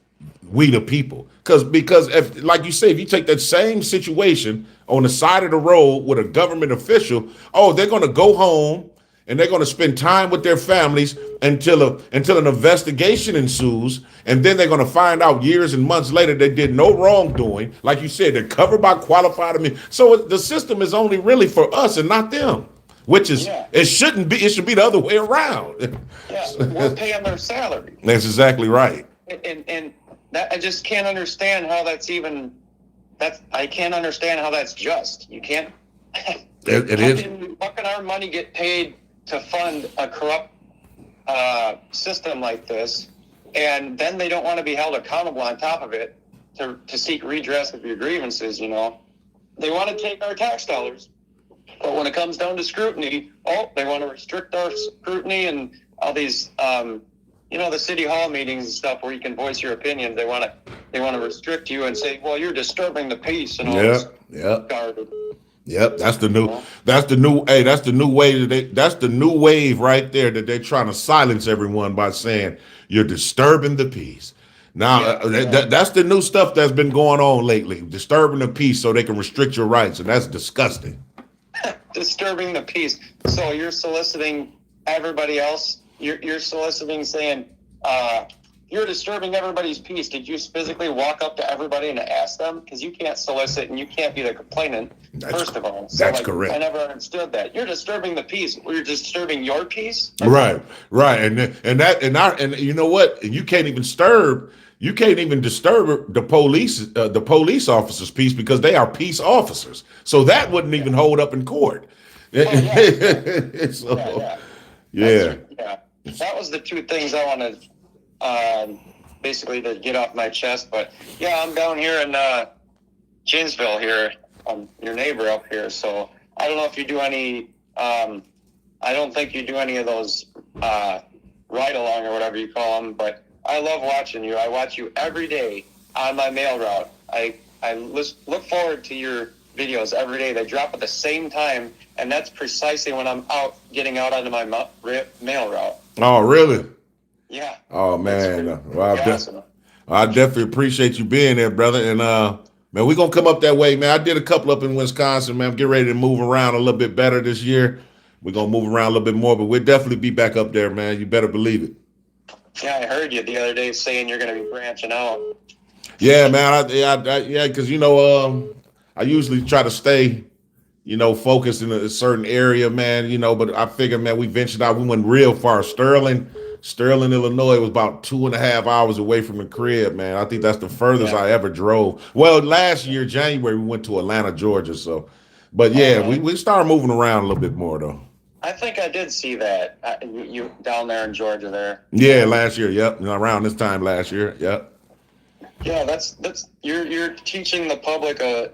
we the people. Because if, like you say, if you take that same situation on the side of the road with a government official, oh, they're going to go home and they're going to spend time with their families until an investigation ensues, and then they're going to find out years and months later they did no wrongdoing. Like you said, they're covered by qualified immunity. So the system is only really for us and not them, which is it shouldn't be. It should be the other way around. Yeah, we're paying their salary. That's exactly right. And that I just can't understand how that's even. I can't understand how that's just. You can't. It is. How can our money get paid to fund a corrupt system like this, and then they don't want to be held accountable on top of it to seek redress of your grievances? You know, they want to take our tax dollars, but when it comes down to scrutiny, they want to restrict our scrutiny and all these, the city hall meetings and stuff where you can voice your opinions. They want to restrict you and say, well, you're disturbing the peace and all this garbage. Yep, that's the new wave right there that they're trying to silence everyone by saying you're disturbing the peace. Now that's the new stuff that's been going on lately, disturbing the peace so they can restrict your rights, and that's disgusting. Disturbing the peace. So you're soliciting everybody else. You're soliciting, saying, you're disturbing everybody's peace. Did you physically walk up to everybody and ask them? Because you can't solicit and you can't be the complainant. First of all, so that's correct. I never understood that. You're disturbing the peace. You're disturbing your peace. Right, and you know what? You can't even disturb the police officers' peace because they are peace officers. So that wouldn't even hold up in court. Yeah. That was the two things I wanted basically to get off my chest. But yeah, I'm down here in Janesville here. I'm your neighbor up here. So I don't know if you do any, I don't think you do any of those ride along or whatever you call them, but I love watching you. I watch you every day on my mail route. I look forward to your videos every day. They drop at the same time, and that's precisely when I'm getting out onto my mail route. Oh, really? Yeah. Oh, man. Well, awesome. I definitely appreciate you being there, brother. And, man, we're going to come up that way, man. I did a couple up in Wisconsin, man. I'm getting ready to move around a little bit better this year. We're going to move around a little bit more, but we'll definitely be back up there, man. You better believe it. Yeah, I heard you the other day saying you're going to be branching out. Yeah, man. Because, I usually try to stay, focused in a certain area, man, but I figured, man, we ventured out. We went real far. Sterling, Illinois was about 2.5 hours away from the crib, man. I think that's the furthest I ever drove. Well, last year, January, we went to Atlanta, Georgia. So, but yeah, we started moving around a little bit more, though. I think I did see that you down there in Georgia there. Yeah, last year. Yep, around this time last year. Yep. Yeah, that's you're teaching the public a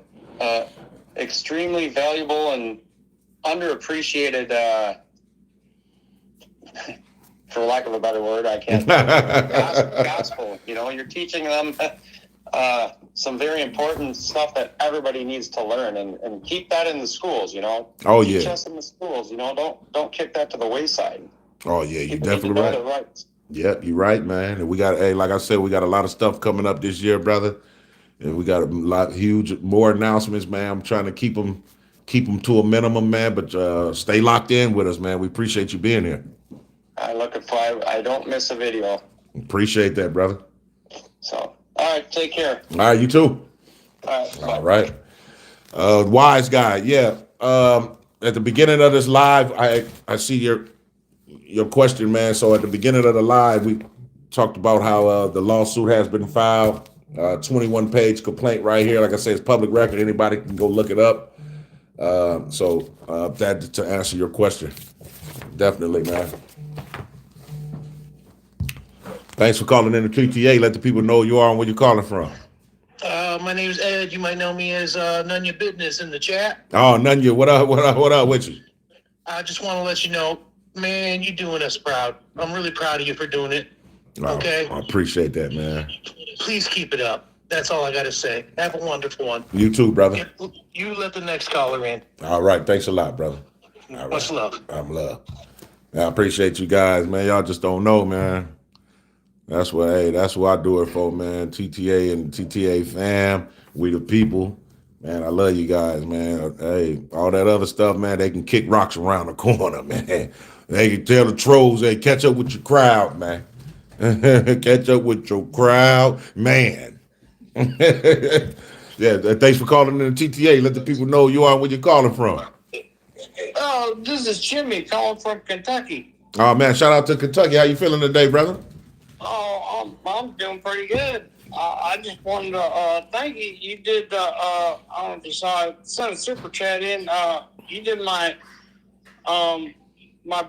extremely valuable and underappreciated, for lack of a better word, I can't. Gospel. You're teaching them some very important stuff that everybody needs to learn, and keep that in the schools. Oh, Teach yeah. us in the schools. Don't kick that to the wayside. Oh, yeah, you're People definitely need to know right. their rights. Yep, you're right, man. And we got, like I said, we got a lot of stuff coming up this year, brother. And we got more announcements, man. I'm trying to keep them to a minimum, man. But stay locked in with us, man. We appreciate you being here. I don't miss a video. Appreciate that, brother. So, all right, take care. All right, you too. All right. Wise guy, yeah. At the beginning of this live, I see your question, man. So at the beginning of the live, we talked about how the lawsuit has been filed. 21-page complaint right here. Like I say, it's public record. Anybody can go look it up. So that to answer your question, definitely, man. Thanks for calling in the TTA. Let the people know who you are and where you're calling from. My name's Ed. You might know me as None Your Business in the chat. Oh, none you. What up with you? I just want to let you know, man, you're doing us proud. I'm really proud of you for doing it. Okay? I appreciate that, man. Please keep it up. That's all I got to say. Have a wonderful one. You too, brother. You let the next caller in. All right. Thanks a lot, brother. All right. Much love. I'm love. I appreciate you guys, man. Y'all just don't know, man. That's what, hey, that's what I do it for, man. TTA and TTA fam, we the people. Man, I love you guys, man. Hey, all that other stuff, man, they can kick rocks around the corner, man. They can tell the trolls, hey, catch up with your crowd, man. Catch up with your crowd, man. Yeah, thanks for calling in the TTA. Let the people know you are where you're calling from. Oh, this is Jimmy calling from Kentucky. Oh, man, shout out to Kentucky. How you feeling today, brother? Oh, I'm doing pretty good. I just wanted to thank you. You did, I don't know if you saw it, sent a super chat in. You did my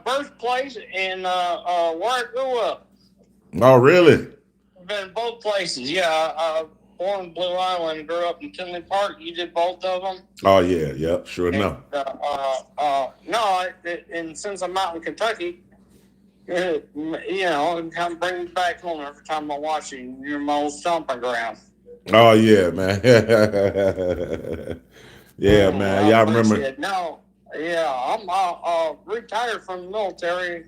birthplace and where I grew up. Oh, really? I've been in both places. Yeah, born in Blue Island, grew up in Tinley Park. You did both of them. Oh, yeah, yep, sure enough. No, and since I'm out in Kentucky, you know, it kind of brings me back home every time I watch you. You're my old stomping ground. Oh, yeah, man. Yeah, man. I Y'all appreciate remember? it. No, yeah, I'm retired from the military,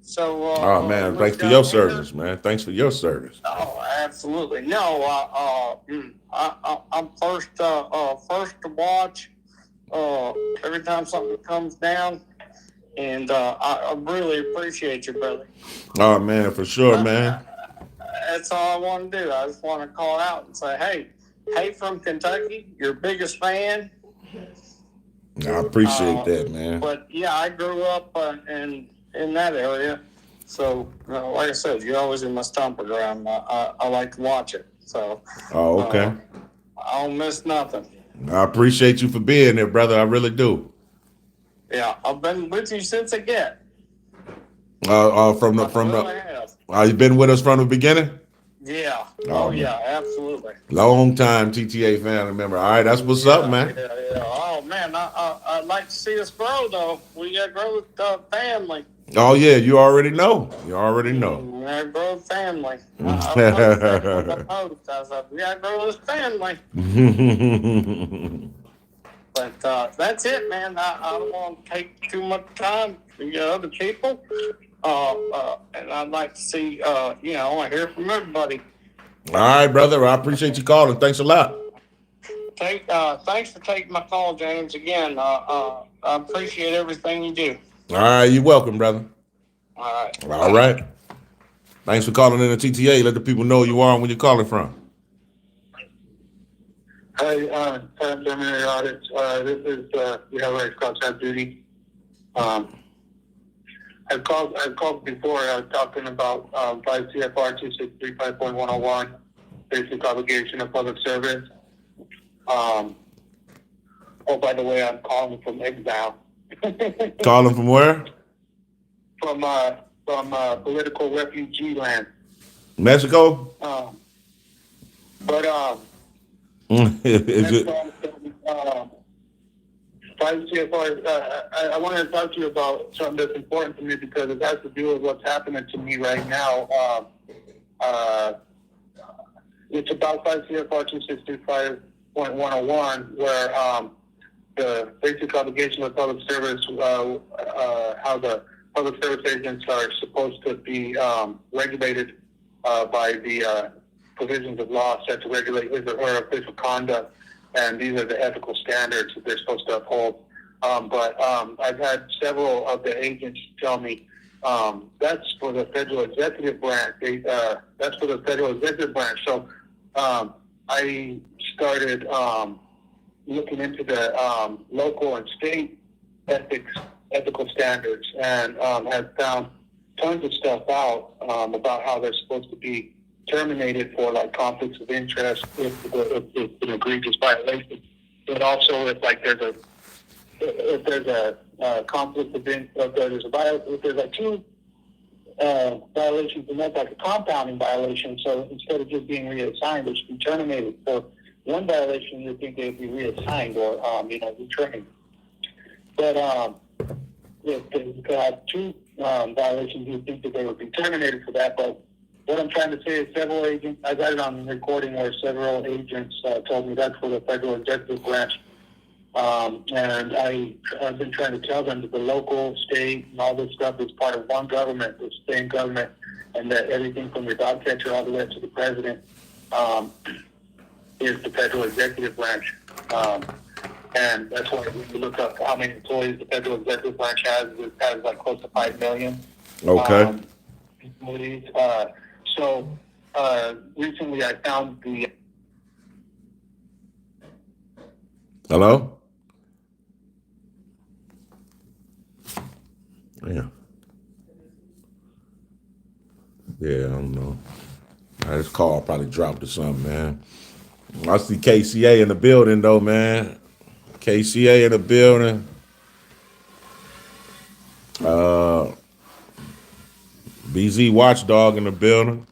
so Oh, man, thanks moved for your down here. service, man. Thanks for your service. Oh, absolutely. No, I'm first to watch every time something comes down, and I really appreciate you, brother. Oh, man, for sure, man. That's all I want to do. I just want to call out and say, hey, from Kentucky, your biggest fan. I appreciate that, man. But yeah, I grew up in that area, so like I said, you're always in my stomping ground. I like to watch it, so. Oh, okay. I don't miss nothing. I appreciate you for being there, brother. I really do. Yeah, I've been with you since I get. From you've been with us from the beginning? Yeah. Oh, yeah, absolutely. Long time TTA family member. All right, that's what's up, man. Yeah. Oh man, I'd like to see us grow though. We got to grow with the family. Oh, yeah, you already know. You already know. We got to grow with family. I said, we got to grow this family. But that's it, man. I don't want to take too much time for other people. And I'd like to see, I hear from everybody. All right, brother. I appreciate you calling. Thanks a lot. Thanks for taking my call, James. Again, I appreciate everything you do. All right, you're welcome, brother. All right. All right. Thanks for calling in the TTA. Let the people know you are and where you're calling from. Hi, Tyrant Terminator Audits. This is we have our Scouts have duty. I've called before. I was talking about 5 CFR 2635.101, basic obligation of public service. Oh, by the way, I'm calling from exile. Calling from where? From political refugee land. Mexico? Is it? 5 CFR, I wanted to talk to you about something that's important to me because it has to do with what's happening to me right now. It's about 5 CFR 2635.101, where the basic obligation of public service, how the public service agents are supposed to be regulated by the provisions of law set to regulate his or her official conduct. And these are the ethical standards that they're supposed to uphold. But I've had several of the agents tell me that's for the federal executive branch. That's for the federal executive branch. So I started looking into the local and state ethical standards, and have found tons of stuff out about how they're supposed to be terminated for like conflicts of interest if an egregious violation, but also if there's a conflict of interest, if there's like two violations, and that's like a compounding violation. So instead of just being reassigned, it should be terminated. So one violation, you think they'd be reassigned or retrained. But if they had two violations, you think that they would be terminated for that. But what I'm trying to say is several agents, I got it on recording where several agents told me that's for the federal executive branch. And I've been trying to tell them that the local, state, and all this stuff is part of one government, the same government. and that everything from your dog catcher all the way up to the president is the federal executive branch. And that's why when you look up how many employees the federal executive branch has, it has like close to 5 million. Okay. Employees. So recently I found the. Hello? Yeah. Yeah, I don't know. This call probably dropped or something, man. I see KCA in the building, though, man. KCA in the building. BZ Watchdog in the building.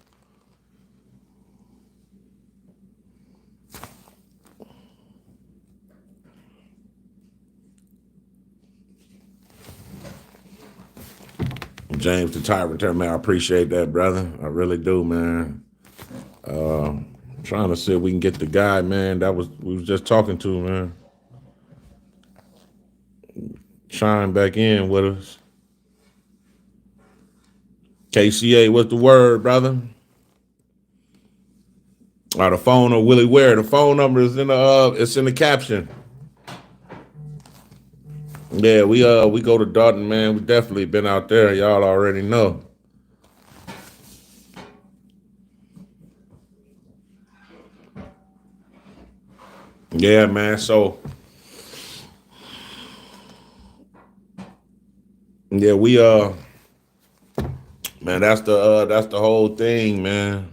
James the Tyrant Terminator, I appreciate that, brother. I really do, man. Trying to see if we can get the guy, man, we was just talking to, man. Chime back in with us. KCA, what's the word, brother? The phone or Willie Ware. The phone number is in the caption. Yeah, we go to Dalton, man. We definitely been out there. Y'all already know. Yeah, man. So yeah, we man, that's the whole thing, man.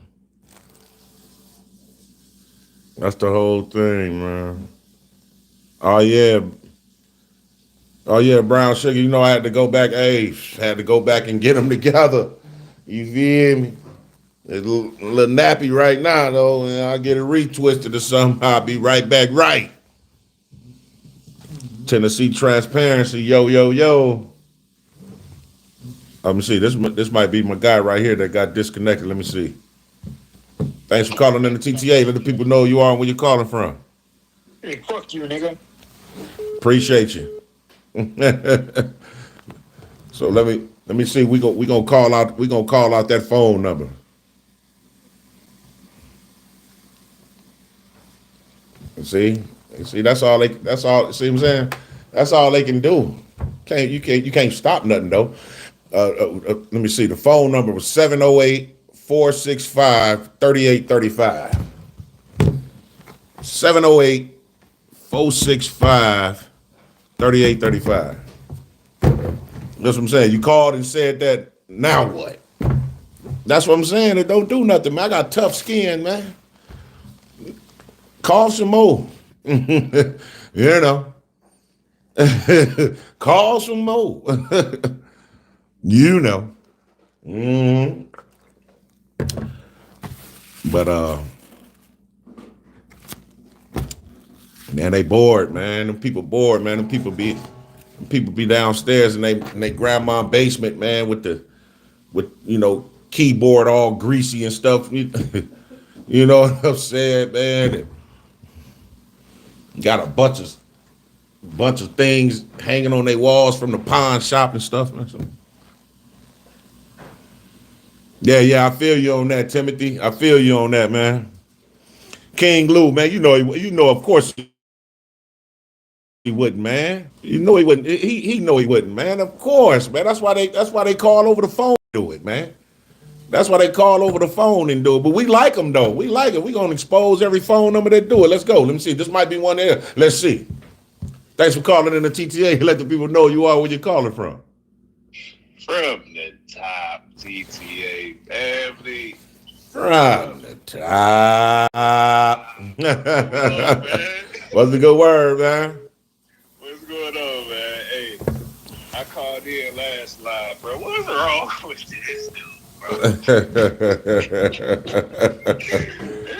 That's the whole thing, man. Oh yeah, Brown Sugar. You know I had to go back. Hey, had to go back and get them together. You feel me? It's a little nappy right now, though. And I get it retwisted or something. I'll be right back. Right. Tennessee Transparency. Yo, yo, yo. Let me see. This might be my guy right here that got disconnected. Let me see. Thanks for calling in the TTA. Let the people know who you are and where you're calling from. Hey, fuck you, nigga. Appreciate you. So let me see. We gonna call out that phone number. See, that's all. See what I'm saying? That's all they can do. You can't stop nothing though. Let me see. The phone number was 708-465-3835. 708-465-3835. That's what I'm saying. You called and said that. Now what? That's what I'm saying. It don't do nothing, man. I got tough skin, man. Call some more. You know. Call some more. You know. Mm-hmm. But man, they bored, man. Them people bored, man. Them people be downstairs in they grandma basement, man, with keyboard all greasy and stuff. You know what I'm saying, man? Got a bunch of things hanging on their walls from the pawn shop and stuff, man. So, yeah, I feel you on that, Timothy. I feel you on that, man. King Lou, man, of course he wouldn't, man. You know he wouldn't. He know he wouldn't, man. Of course, man. That's why they call over the phone and do it, man. That's why they call over the phone and do it. But we like them though. We like it. We gonna expose every phone number that do it. Let's go. Let me see. This might be one there. Let's see. Thanks for calling in the TTA. Let the people know you are where you're calling from. From the top, TTA family. From the top. Man. What's the good word, man? What's going on, man? Hey, I called in last live, bro. What's wrong with this dude, bro?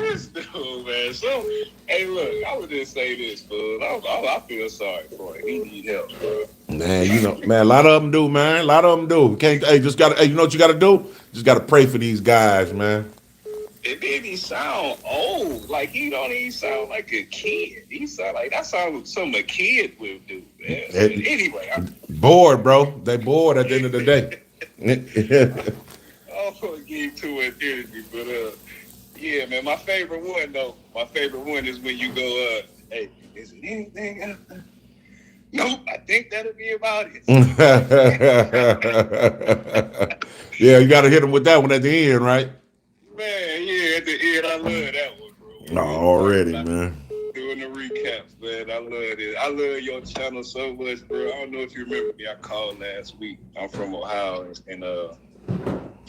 This dude, man. So, hey, look, I would just say this, fool. I feel sorry for him. He need help, bro. Man, man, a lot of them do, man. A lot of them do. You know what you gotta do? Just gotta pray for these guys, man. And then he sound old. Like, he don't even sound like a kid. He sound like, that sounds like something a kid would do, man. Anyway. Bored, bro. They bored at the end of the day. Oh, give too much energy, but yeah, man. My favorite one though. My favorite one is when you go, hey, is it anything else? Nope, I think that'll be about it. Yeah, you got to hit them with that one at the end, right? Man, yeah, at the end, I love that one, bro. No, already, man. Doing the recaps, man. I love it. I love your channel so much, bro. I don't know if you remember me. I called last week. I'm from Ohio, and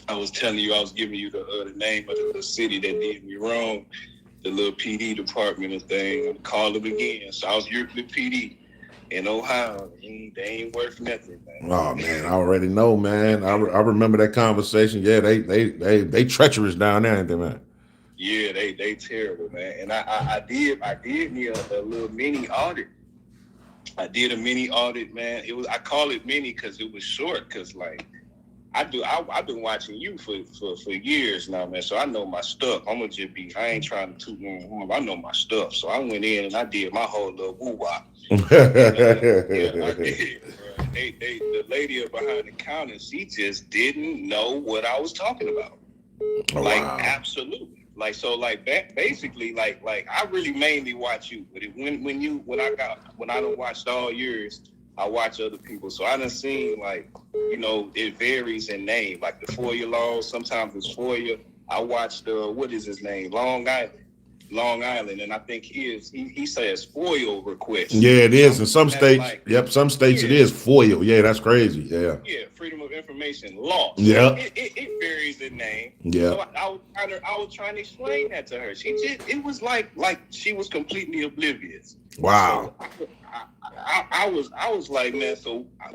I was telling you, I was giving you the name of the city that did me wrong, the little PD department and thing. I'm calling them again. So I was Euclid PD in Ohio. They ain't worth nothing, man. Oh man, I already know, man. I remember that conversation. Yeah, they treacherous down there, ain't they, man? Yeah, they terrible, man. And I did me a little mini audit. I did a mini audit, man. I call it mini because it was short. Because like I've been watching you for years now, man. So I know my stuff. I'm gonna just be. I ain't trying to toot my horn. I know my stuff. So I went in and I did my whole little woo-wop. Yeah, I did. Bro. The lady behind the counter, she just didn't know what I was talking about. Oh, like wow. Absolutely. Like so, like basically, like I really mainly watch you. But when I don't watch all yours, I watch other people. So I done seen like, it varies in name. Like the FOIA laws, sometimes it's FOIA. I watched what is his name? Long Island, and I think he says FOIA request. Yeah, it is in some states. Like, some states it is FOIA. Yeah, that's crazy. Yeah. Yeah, Freedom of Information law. Yeah. It varies in name. Yeah. So I was trying to explain that to her. It was like she was completely oblivious. Wow. So I was like, man. So I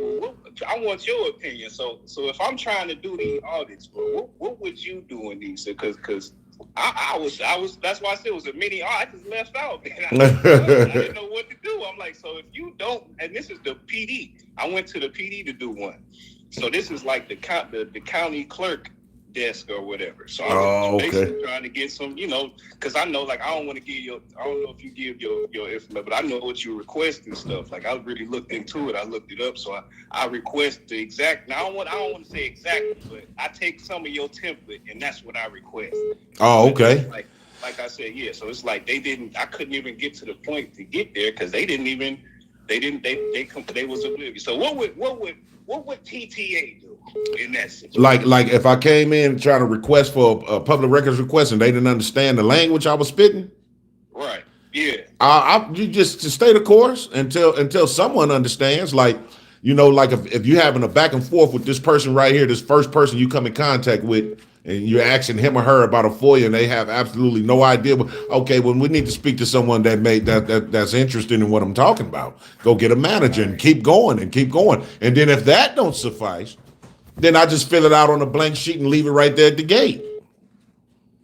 want your opinion. So if I'm trying to do these audits, bro, what would you do in these? Because I was. That's why I said it was a mini. I just left out, man. I didn't know what to do. I'm like, so if you don't, and this is the PD. I went to the PD to do one. So this is like the county clerk desk or whatever. So I was basically trying to get some, because I know, like, I don't want to give your. I don't know if you give your information, but I know what you request and stuff. Like I really looked into it. I looked it up. So I request the exact. Now I don't want to say exactly, but I take some of your template and that's what I request. Oh, okay. Like I said, yeah. So it's like I couldn't even get to the point to get there because they was oblivious. So what would TTA do in that situation? Like if I came in trying to request for a public records request and they didn't understand the language I was spitting? Right. Yeah. You just to stay the course until someone understands. Like, like if you're having a back and forth with this person right here, this first person you come in contact with, and you're asking him or her about a FOIA, and they have absolutely no idea. Okay, well, we need to speak to someone that's interested in what I'm talking about. Go get a manager and keep going. And then if that don't suffice, then I just fill it out on a blank sheet and leave it right there at the gate.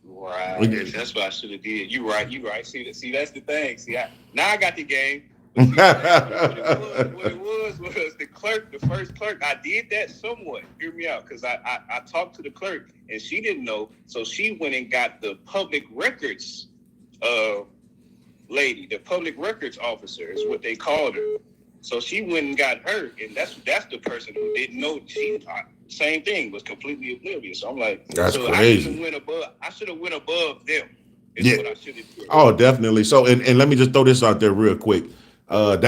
Right. That's what I should have did. You right. See, that's the thing. Now I got the game. What it was the first clerk. I did that somewhat. Hear me out, because I talked to the clerk and she didn't know, so she went and got the public records lady, the public records officer is what they called her. So she went and got her, and that's the person who didn't know. Same thing, was completely oblivious. So I'm like, that's crazy. I should have went above them. Is what I should have done. Oh, definitely. So and let me just throw this out there real quick. What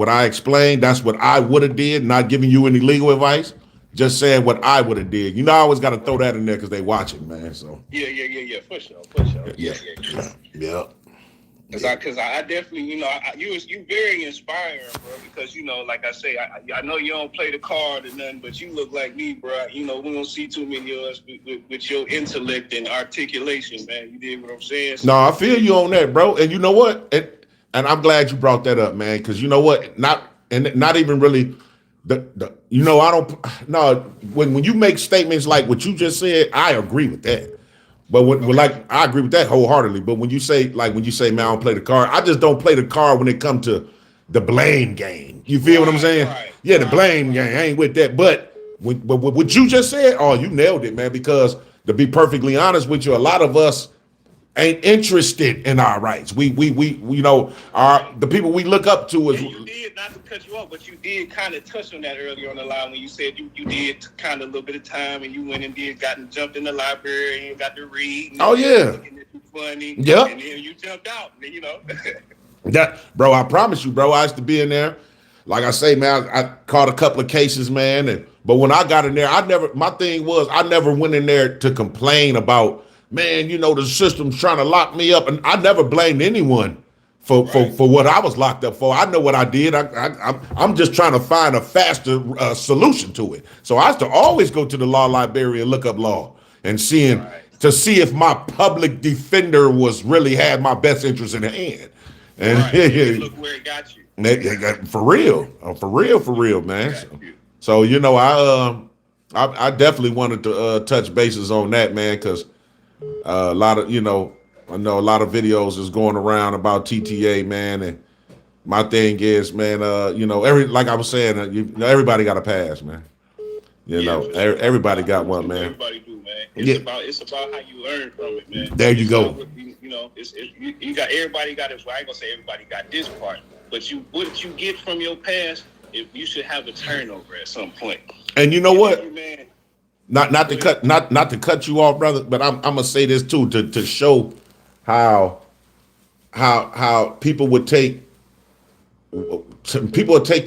I explained, that's what I would have did, not giving you any legal advice, just saying what I would have did. I always got to throw that in there because they watching, man. So yeah, for sure. Yeah. Because I definitely, you very inspiring, bro. Because like I say, I know you don't play the card or nothing, but you look like me, bro. We don't see too many of us with your intellect and articulation, man. You did what I'm saying? So, no, I feel you on that, bro. And you know what? And I'm glad you brought that up, man. Because you know what? Not even really. I don't. No, when you make statements like what you just said, I agree with that. But I agree with that wholeheartedly. But when you say, man, I don't play the card, I just don't play the card when it comes to the blame game. You feel what I'm saying? Right, the blame game. I ain't with that. But what you just said, you nailed it, man. Because to be perfectly honest with you, a lot of us ain't interested in our rights. We you know, the people we look up to is. And you did, not to cut you off, but you did kind of touch on that earlier on the line when you said you did kind of a little bit of time and you went and jumped in the library and you got to read. And Oh yeah. Looking at you funny. Yep. And then you jumped out, and you know. That, bro, I promise you, bro, I used to be in there. Like I say, man, I caught a couple of cases, man. But when I got in there, my thing was, I never went in there to complain about, man, you know, the system's trying to lock me up. And I never blamed anyone for what I was locked up for. I know what I did. I'm just trying to find a faster solution to it. So I used to always go to the law library and look up law and to see if my public defender really had my best interest in hand. And look where it got you. For real, man. So you know, I definitely wanted to touch bases on that, man, because a lot of, you know, I know a lot of videos is going around about TTA, man, and my thing is, man, you know, like I was saying, everybody got a pass, man. You know, everybody got one, man. Everybody do, man. It's about how you learn from it, man. There you go. You know, you got everybody got it. Well, I ain't gonna say everybody got this part, but what you get from your past, you should have a turnover at some point. And you know what? Man, not to cut you off, brother, but I'm gonna say this too to show how people would take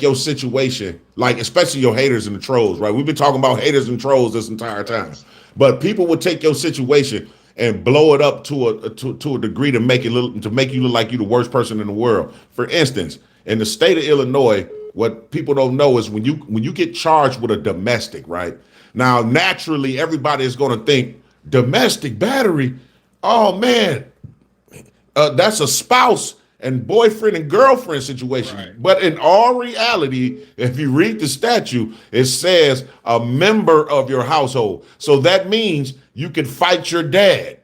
your situation, like especially your haters and the trolls, right? We've been talking about haters and trolls this entire time, but people would take your situation and blow it up to a degree to make you look like you're the worst person in the world. For instance, in the state of Illinois, what people don't know is when you get charged with a domestic, right? Now, naturally, everybody is going to think domestic battery. Oh man, that's a spouse and boyfriend and girlfriend situation. Right. But in all reality, if you read the statute, it says a member of your household. So that means you can fight your dad,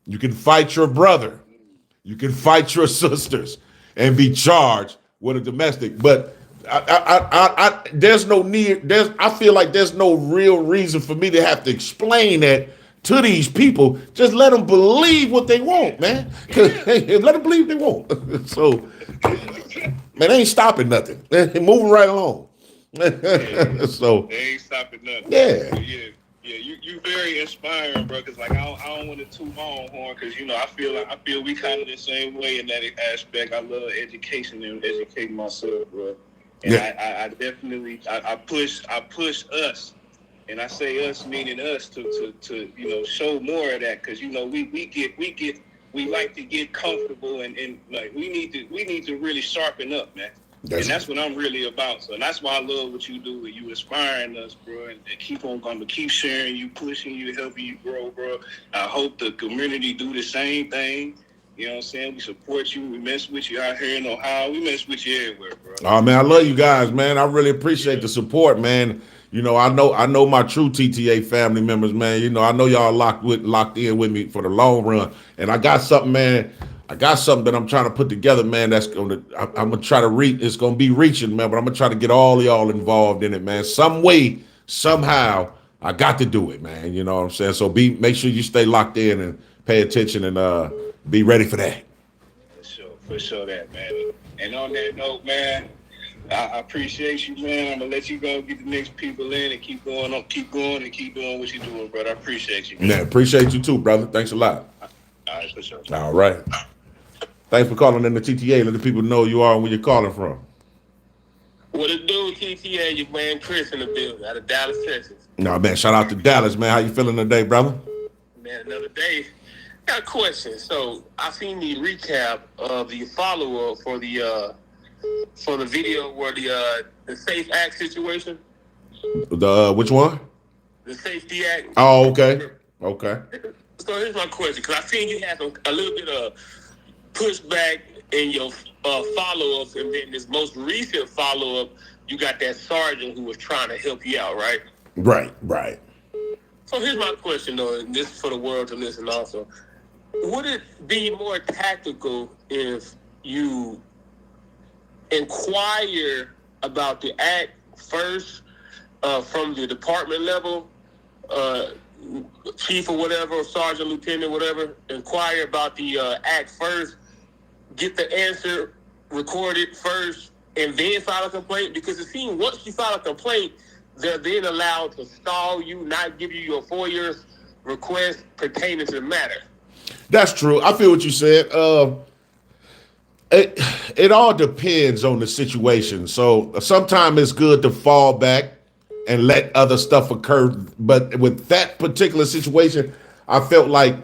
you can fight your brother, you can fight your sisters and be charged with a domestic. But there's no need. I feel like there's no real reason for me to have to explain that to these people. Just let them believe what they want, man. Let them believe they want. So, man, they ain't stopping nothing. They're moving right along. So they ain't stopping nothing. Yeah. Yeah, you very inspiring, bro. Cause like I don't want to toot my own horn, cause you know I feel we kind of the same way in that aspect. I love education and educating myself, bro. And yeah. I definitely push us. And I say us meaning us to you know show more of that, because you know we like to get comfortable and like we need to really sharpen up, man. That's what I'm really about. So that's why I love what you do. You inspiring us, bro, and I'm gonna keep sharing you, pushing you, helping you grow, bro. I hope the community do the same thing. You know what I'm saying? We support you. We mess with you out here in Ohio. We mess with you everywhere, bro. Oh man, I love you guys, man. I really appreciate the support, man. You know, I know my true TTA family members, man. You know, I know y'all locked in with me for the long run. And I got something, man. That I'm trying to put together, man. I'm gonna try to reach. It's gonna be reaching, man. But I'm gonna try to get all y'all involved in it, man. Some way, somehow, I got to do it, man. You know what I'm saying? So make sure you stay locked in and pay attention and be ready for that. For sure that, man. And on that note, man, I appreciate you, man. I'm gonna let you go get the next people in and keep going and keep doing what you're doing, brother. I appreciate you, man. Yeah, appreciate you too, brother. Thanks a lot. All right, for sure. All right. Thanks for calling in the TTA. Let the people know you are and where you're calling from. What it do, TTA? Your man Chris in the building out of Dallas, Texas. No, man, shout out to Dallas, man. How you feeling today, brother? Man, another day. Got a question. So I seen the recap of the follow-up for the video where the Safe Act situation. The which one? The Safety Act. Oh, okay. Okay. So here's my question, because I seen you had a little bit of pushback in your follow-ups, and then this most recent follow-up, you got that sergeant who was trying to help you out, right? Right. So here's my question, though, and this is for the world to listen also. Would it be more tactical if you inquire about the act first from the department level, chief or whatever, or sergeant, lieutenant, whatever, inquire about the act first, get the answer recorded first, and then file a complaint? Because it seems once you file a complaint, they're then allowed to stall you, not give you your FOIA request pertaining to the matter. That's true. I feel what you said. It all depends on the situation. So sometimes it's good to fall back and let other stuff occur. But with that particular situation, I felt like,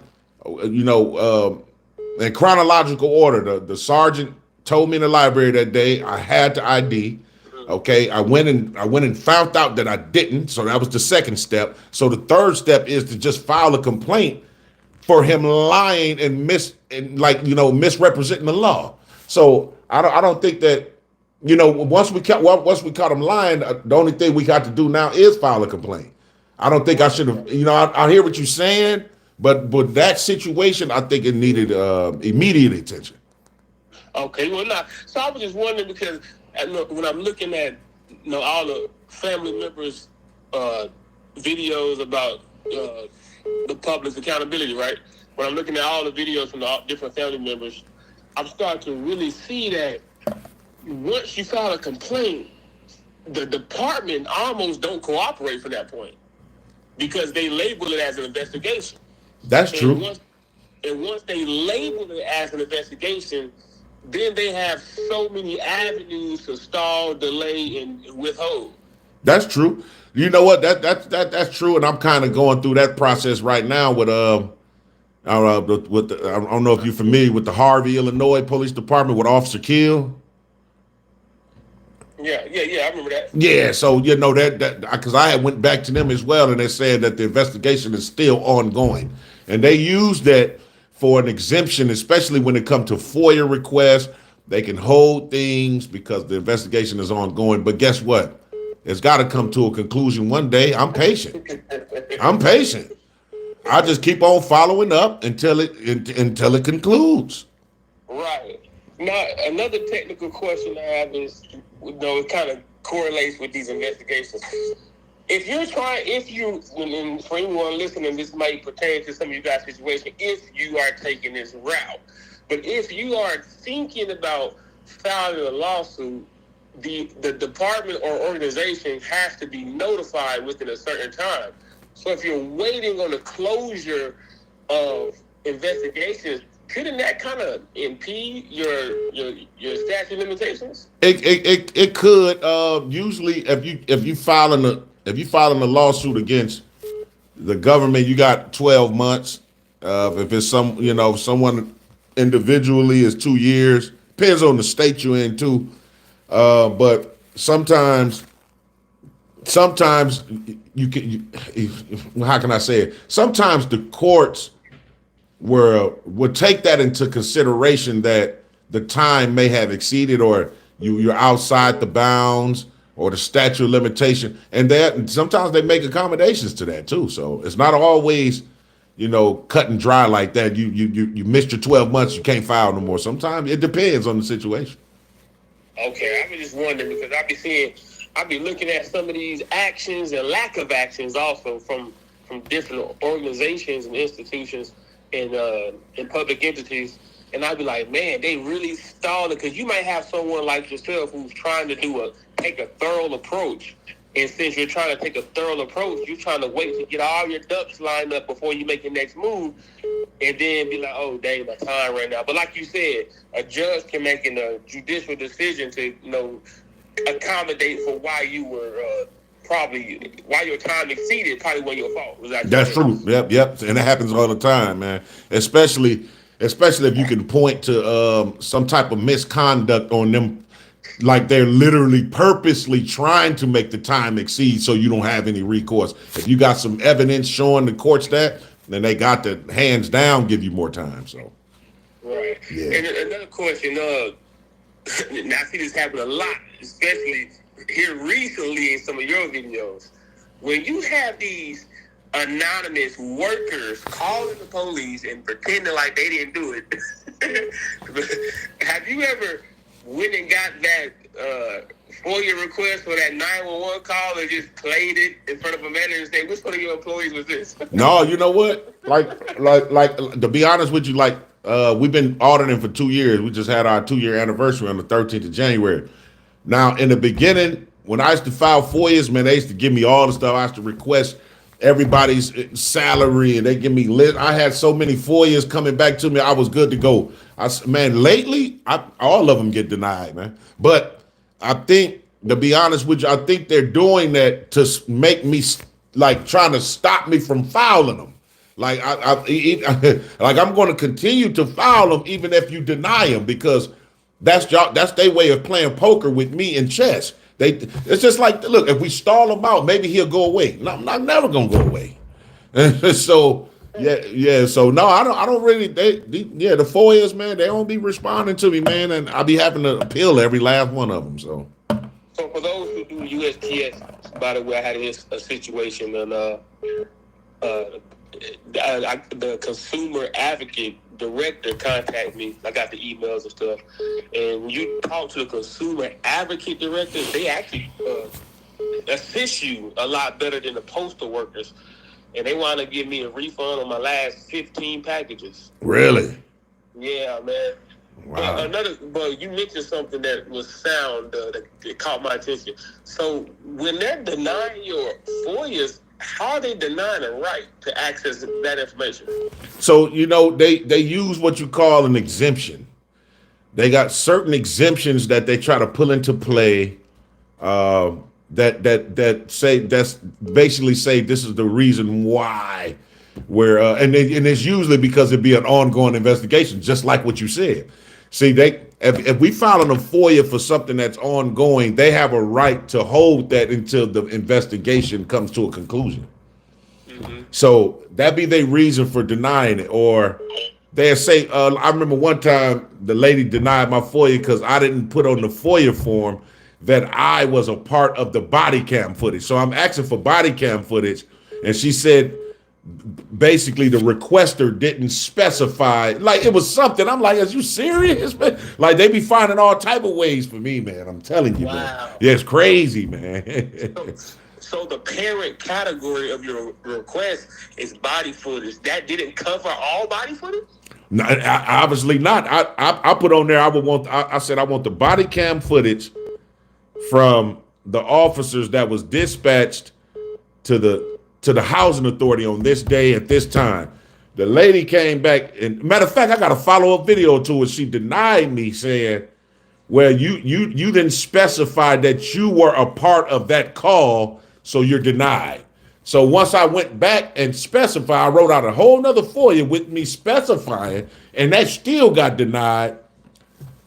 in chronological order, the sergeant told me in the library that day I had to ID. Okay, I went and found out that I didn't. So that was the second step. So the third step is to just file a complaint for him lying and misrepresenting the law. So I don't think that, once we caught him lying, the only thing we got to do now is file a complaint. I don't think I should have. I hear what you're saying, but that situation, I think it needed immediate attention. Okay, well, now, so I was just wondering because when I'm looking at all the family members' videos about the public's accountability, right? When I'm looking at all the videos from the different family members, I'm starting to really see that once you file a complaint, the department almost don't cooperate from that point because they label it as an investigation. That's true. Once they label it as an investigation, then they have so many avenues to stall, delay, and withhold. That's true. You know what? That's true, and I'm kind of going through that process right now with I don't know if you're familiar with the Harvey, Illinois Police Department with Officer Kill. Yeah, I remember that. Yeah, so that because I had went back to them as well, and they said that the investigation is still ongoing, and they use that for an exemption, especially when it comes to FOIA requests. They can hold things because the investigation is ongoing. But guess what? It's got to come to a conclusion one day. I'm patient. I just keep on following up until it concludes. Right. Now, another technical question I have is, it kind of correlates with these investigations. And for anyone listening, this might pertain to some of you guys' situation, if you are taking this route. But if you are thinking about filing a lawsuit, the department or organization has to be notified within a certain time. So if you're waiting on the closure of investigations, couldn't that kind of impede your statute of limitations? It could. Usually, if you filing a lawsuit against the government, you got 12 months. If it's someone individually is 2 years. Depends on the state you're in too. But sometimes you can. How can I say it? Sometimes the courts would take that into consideration that the time may have exceeded, or you're outside the bounds, or the statute of limitation, and sometimes they make accommodations to that too. So it's not always, cut and dry like that. You missed your 12 months, you can't file no more. Sometimes it depends on the situation. Okay, I was just wondering because I be looking at some of these actions and lack of actions also from different organizations and institutions and public entities, and I'd be like, man, they really stalled it, because you might have someone like yourself who's trying to take a thorough approach, and since you're trying to take a thorough approach, you're trying to wait to get all your ducks lined up before you make your next move, and then be like, oh, dang, my time right now. But like you said, a judge can make a judicial decision to, accommodate for why you were why your time exceeded probably wasn't your fault. That's true. Yep. And it happens all the time, man. Especially if you can point to some type of misconduct on them, like they're literally purposely trying to make the time exceed so you don't have any recourse. If you got some evidence showing the courts that, then they got to hands down give you more time. So right. Yeah. And another question, now I see this happen a lot, especially here recently in some of your videos. When you have these anonymous workers calling the police and pretending like they didn't do it, have you ever went and got that FOIA request for that 911 call and just played it in front of a manager and say, which one of your employees was this? No, you know what? Like to be honest with you, like we've been auditing for 2 years. We just had our 2-year anniversary on the 13th of January. Now, in the beginning, when I used to file FOIAs, man, they used to give me all the stuff. I used to request everybody's salary, and they give me list. I had so many FOIAs coming back to me. I was good to go. Man, lately, all of them get denied, man. But I think, to be honest with you, I think they're doing that to make me like trying to stop me from filing them. Like like I'm going to continue to file them even if you deny them, because that's their way of playing poker with me in chess. It's just like, look, if we stall him out, maybe he'll go away. No, I'm never gonna go away. So yeah. So no, I don't really. The FOIAs, man, they don't be responding to me, man, and I be having to appeal every last one of them. So For those who do USPS, by the way, I had a situation, and the consumer advocate director contacted me. I got the emails and stuff. And when you talk to the consumer advocate director, they actually assist you a lot better than the postal workers. And they want to give me a refund on my last 15 packages. really, Yeah, man. wow. But you mentioned something that was sound that caught my attention. So when they're denying your FOIAs, how are they denying a right to access that information? So they use what you call an exemption. They got certain exemptions that they try to pull into play. That's basically say this is the reason why. And it's usually because it'd be an ongoing investigation, just like what you said. See, if we file a FOIA for something that's ongoing, they have a right to hold that until the investigation comes to a conclusion. Mm-hmm. So that'd be their reason for denying it. Or they'll say, I remember one time the lady denied my FOIA because I didn't put on the FOIA form that I was a part of the body cam footage. So I'm asking for body cam footage, and she said basically the requester didn't specify, like it was something. I'm like, are you serious, man? Like they be finding all type of ways for me, man. I'm telling you, man. Yeah, it's crazy, man. So the parent category of your request is body footage. That didn't cover all body footage? No, obviously not. I put on there, I said I want the body cam footage from the officers that was dispatched to the housing authority on this day at this time. The lady came back, and matter of fact, I got a follow-up video to it. She denied me, saying, well, you didn't specify that you were a part of that call, so you're denied. So once I went back and specified, I wrote out a whole nother FOIA with me specifying, and that still got denied.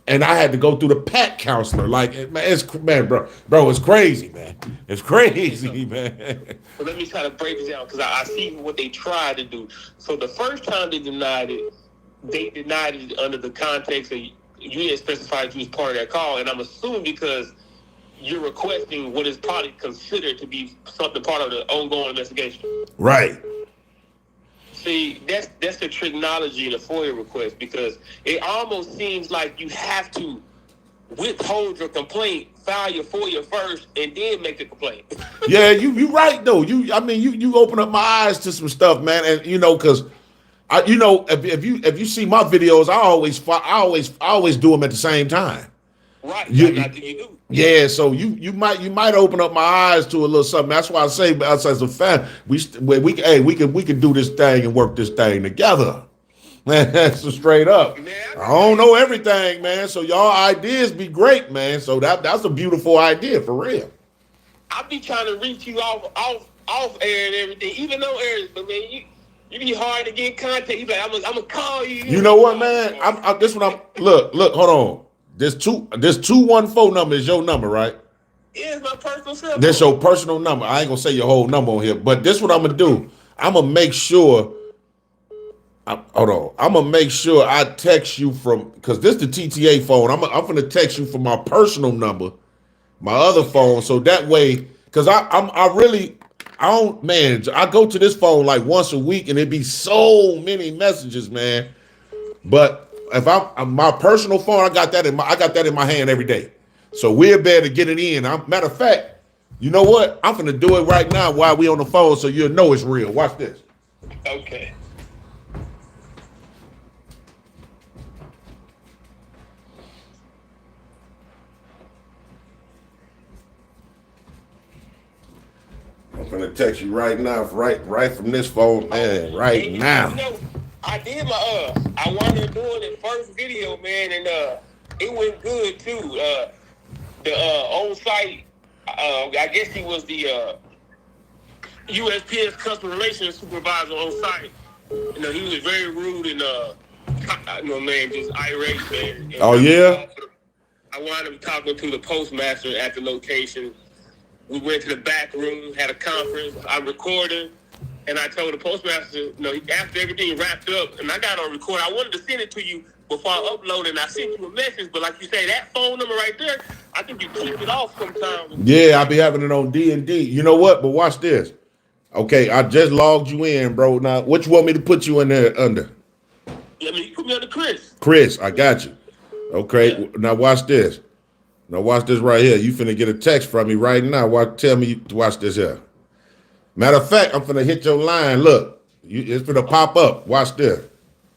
And I had to go through the PAC counselor. Like, bro, it's crazy, man. It's crazy, man. So let me try to break this down, because I see what they tried to do. So the first time they denied it under the context of you didn't specify you was part of that call. And I'm assuming because you're requesting what is probably considered to be something part of the ongoing investigation. Right. See, that's the technology in a FOIA request, because it almost seems like you have to withhold your complaint, file your FOIA first, and then make the complaint. Yeah, you right though. You open up my eyes to some stuff, man. And because if you see my videos, I always do them at the same time. Right. You do. Yeah, so you might open up my eyes to a little something. That's why I say us as a fan, we can do this thing and work this thing together. Man, that's straight up. Man, I don't know everything, man. So y'all ideas be great, man. So that's a beautiful idea for real. I be trying to reach you off air and everything, even though air, but man, you be hard to get in contact. You like, I'm gonna call you. You know what, man? Look, hold on. This 214 number is your number, right? Yeah, it's my personal cell phone. That's your personal number. I ain't gonna say your whole number on here, but this what I'm gonna do. I'm gonna make sure. Hold on. I'm gonna make sure I text you from, because this is the TTA phone. I'm gonna text you from my personal number, my other phone, so that way, because I go to this phone like once a week, and it be so many messages, man. But if I'm my personal phone, I got that in my hand every day. So we're better get it in. Matter of fact, you know what? I'm finna do it right now while we on the phone so you'll know it's real. Watch this. Okay. I'm gonna text you right now, right from this phone, man, right now. You know, I did my I wound up doing the first video, man, and it went good too. The on site, I guess he was the USPS customer relations supervisor on site. You know, he was very rude and you know, man, just irate, man. And Oh yeah. I wound up talking to the postmaster at the location. We went to the back room, had a conference. I recorded, and I told the postmaster, you know, after everything wrapped up, and I got on record, I wanted to send it to you before I upload it, and I sent you a message. But like you say, that phone number right there, I think you keep it off sometimes. Yeah, I be having it on D&D. You know what? But watch this. Okay, I just logged you in, bro. Now, what you want me to put you in there under? Yeah, I mean, you put me under Chris. Chris, I got you. Okay, yeah. Now watch this. Now watch this right here. You finna get a text from me right now. Tell me to watch this here. Matter of fact, I'm finna hit your line. Look, it's finna pop up. Watch this.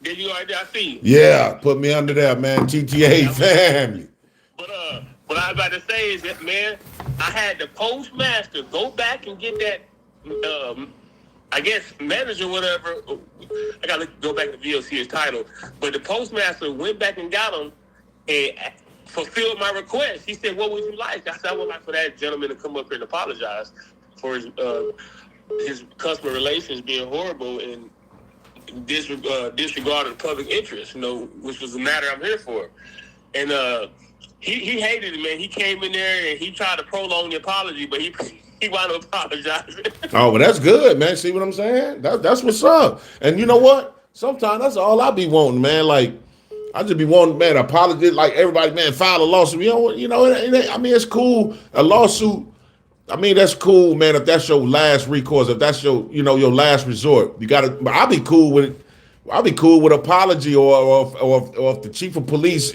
There you are. I see you. Yeah, put me under there, man. TTA family. But what I was about to say is that, man, I had the postmaster go back and get that, I guess, manager or whatever. I got to go back to VOC his title. But the postmaster went back and got him and fulfilled my request. He said, what would you like? I said, I would like for that gentleman to come up here and apologize for his customer relations being horrible and disregarding the public interest, you know, which was the matter I'm here for. And he hated it, man. He came in there and he tried to prolong the apology, but he wound up apologizing. Oh, well, that's good, man. See what I'm saying? That's what's up. And you know what? Sometimes that's all I be wanting, man. Like, I just be wanting, man, apology. Like everybody, man, file a lawsuit. I mean, it's cool. A lawsuit, I mean, that's cool, man. If that's your last recourse, if that's your last resort, you gotta. But I'll be cool with it. I'll be cool with apology, or if the chief of police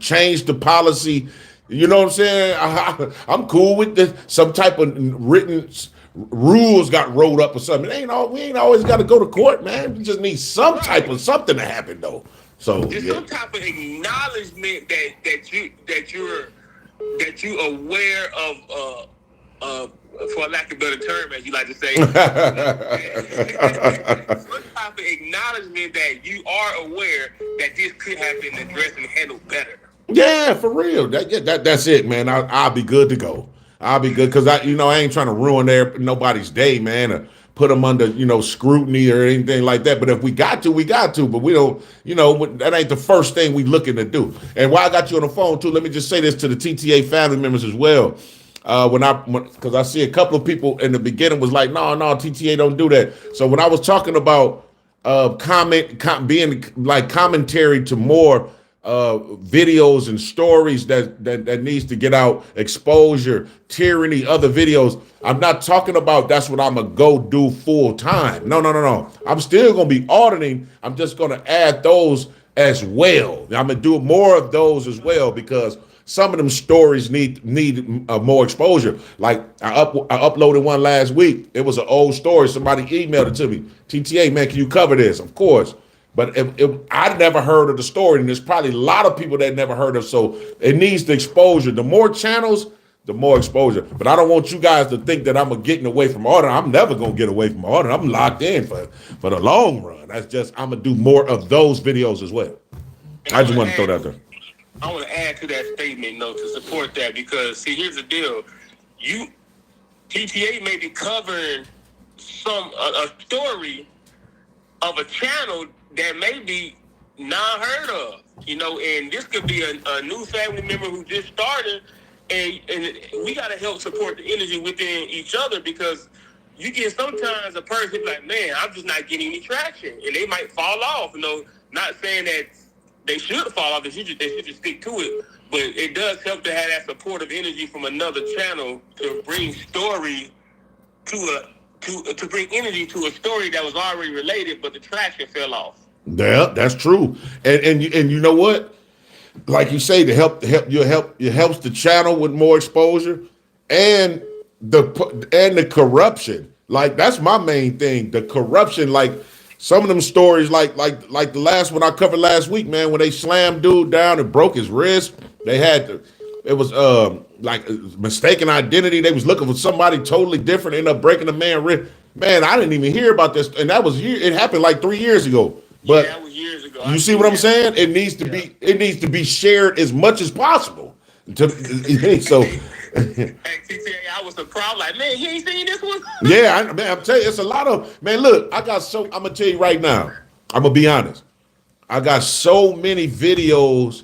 changed the policy. You know what I'm saying? I'm cool with some type of written rules got rolled up or something. We ain't always got to go to court, man. We just need some type of something to happen, though. So there's some type of acknowledgement that you're aware of, for lack of a better term, as you like to say, some type of acknowledgement that you are aware that this could have been addressed and handled better. Yeah, for real. That's it, man. I'll be good to go. I'll be good because I ain't trying to ruin nobody's day, man, or put them under scrutiny or anything like that. But if we got to, we got to. But we don't. That ain't the first thing we looking to do. And while I got you on the phone too, let me just say this to the TTA family members as well. Because I see a couple of people in the beginning was like, no, TTA don't do that. So when I was talking about being like commentary to more videos and stories that needs to get out, exposure, tyranny, other videos, I'm not talking about that's what I'm gonna go do full time. No. I'm still gonna be auditing. I'm just gonna add those as well. I'm gonna do more of those as well because some of them stories need more exposure. Like I uploaded one last week. It was an old story. Somebody emailed it to me. TTA, man, can you cover this? Of course. But if I never heard of the story, and there's probably a lot of people that never heard of, so it needs the exposure. The more channels, the more exposure. But I don't want you guys to think that I'm getting away from auditing. I'm never gonna get away from auditing. I'm locked in for the long run. That's just I'm gonna do more of those videos as well. I just want to throw that there. I want to add to that statement, to support that, because see, here's the deal: TTA may be covering a story of a channel that may be not heard of, and this could be a new family member who just started, and we got to help support the energy within each other, because you get sometimes a person like, man, I'm just not getting any traction, and they might fall off. Not saying that they should fall off. They should just stick to it. But it does help to have that supportive energy from another channel to bring story to bring energy to a story that was already related, but the traction fell off. Yeah, that's true. And you know what? like you say, it helps the channel with more exposure, and the corruption. Like that's my main thing. The corruption, like some of them stories, like the last one I covered last week, man, when they slammed dude down and broke his wrist. It was like mistaken identity. They was looking for somebody totally different, ended up breaking the man wrist. Man, I didn't even hear about this, and it happened like 3 years ago. But that was years ago. you see what I'm saying? It needs to be shared as much as possible. So Hey, I was surprised. Like, man, you ain't seen this one? yeah, man, I'm telling you, it's a lot of man. Look, I'm gonna tell you right now. I'm gonna be honest. I got so many videos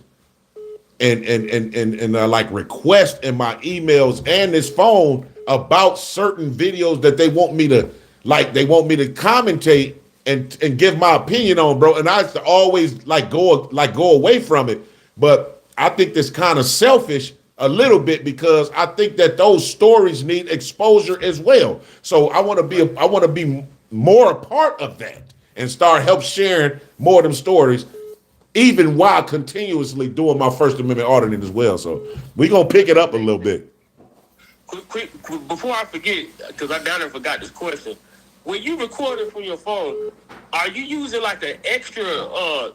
and like requests in my emails and this phone about certain videos that they want me to commentate and give my opinion on, bro. And I used to always go away from it. But I think that's kind of selfish a little bit because I think that those stories need exposure as well. So I want to be more a part of that and help sharing more of them stories, even while continuously doing my First Amendment auditing as well. So we're going to pick it up a little bit. Quick, before I forget, because I down there forgot this question. When you record it from your phone, are you using like an extra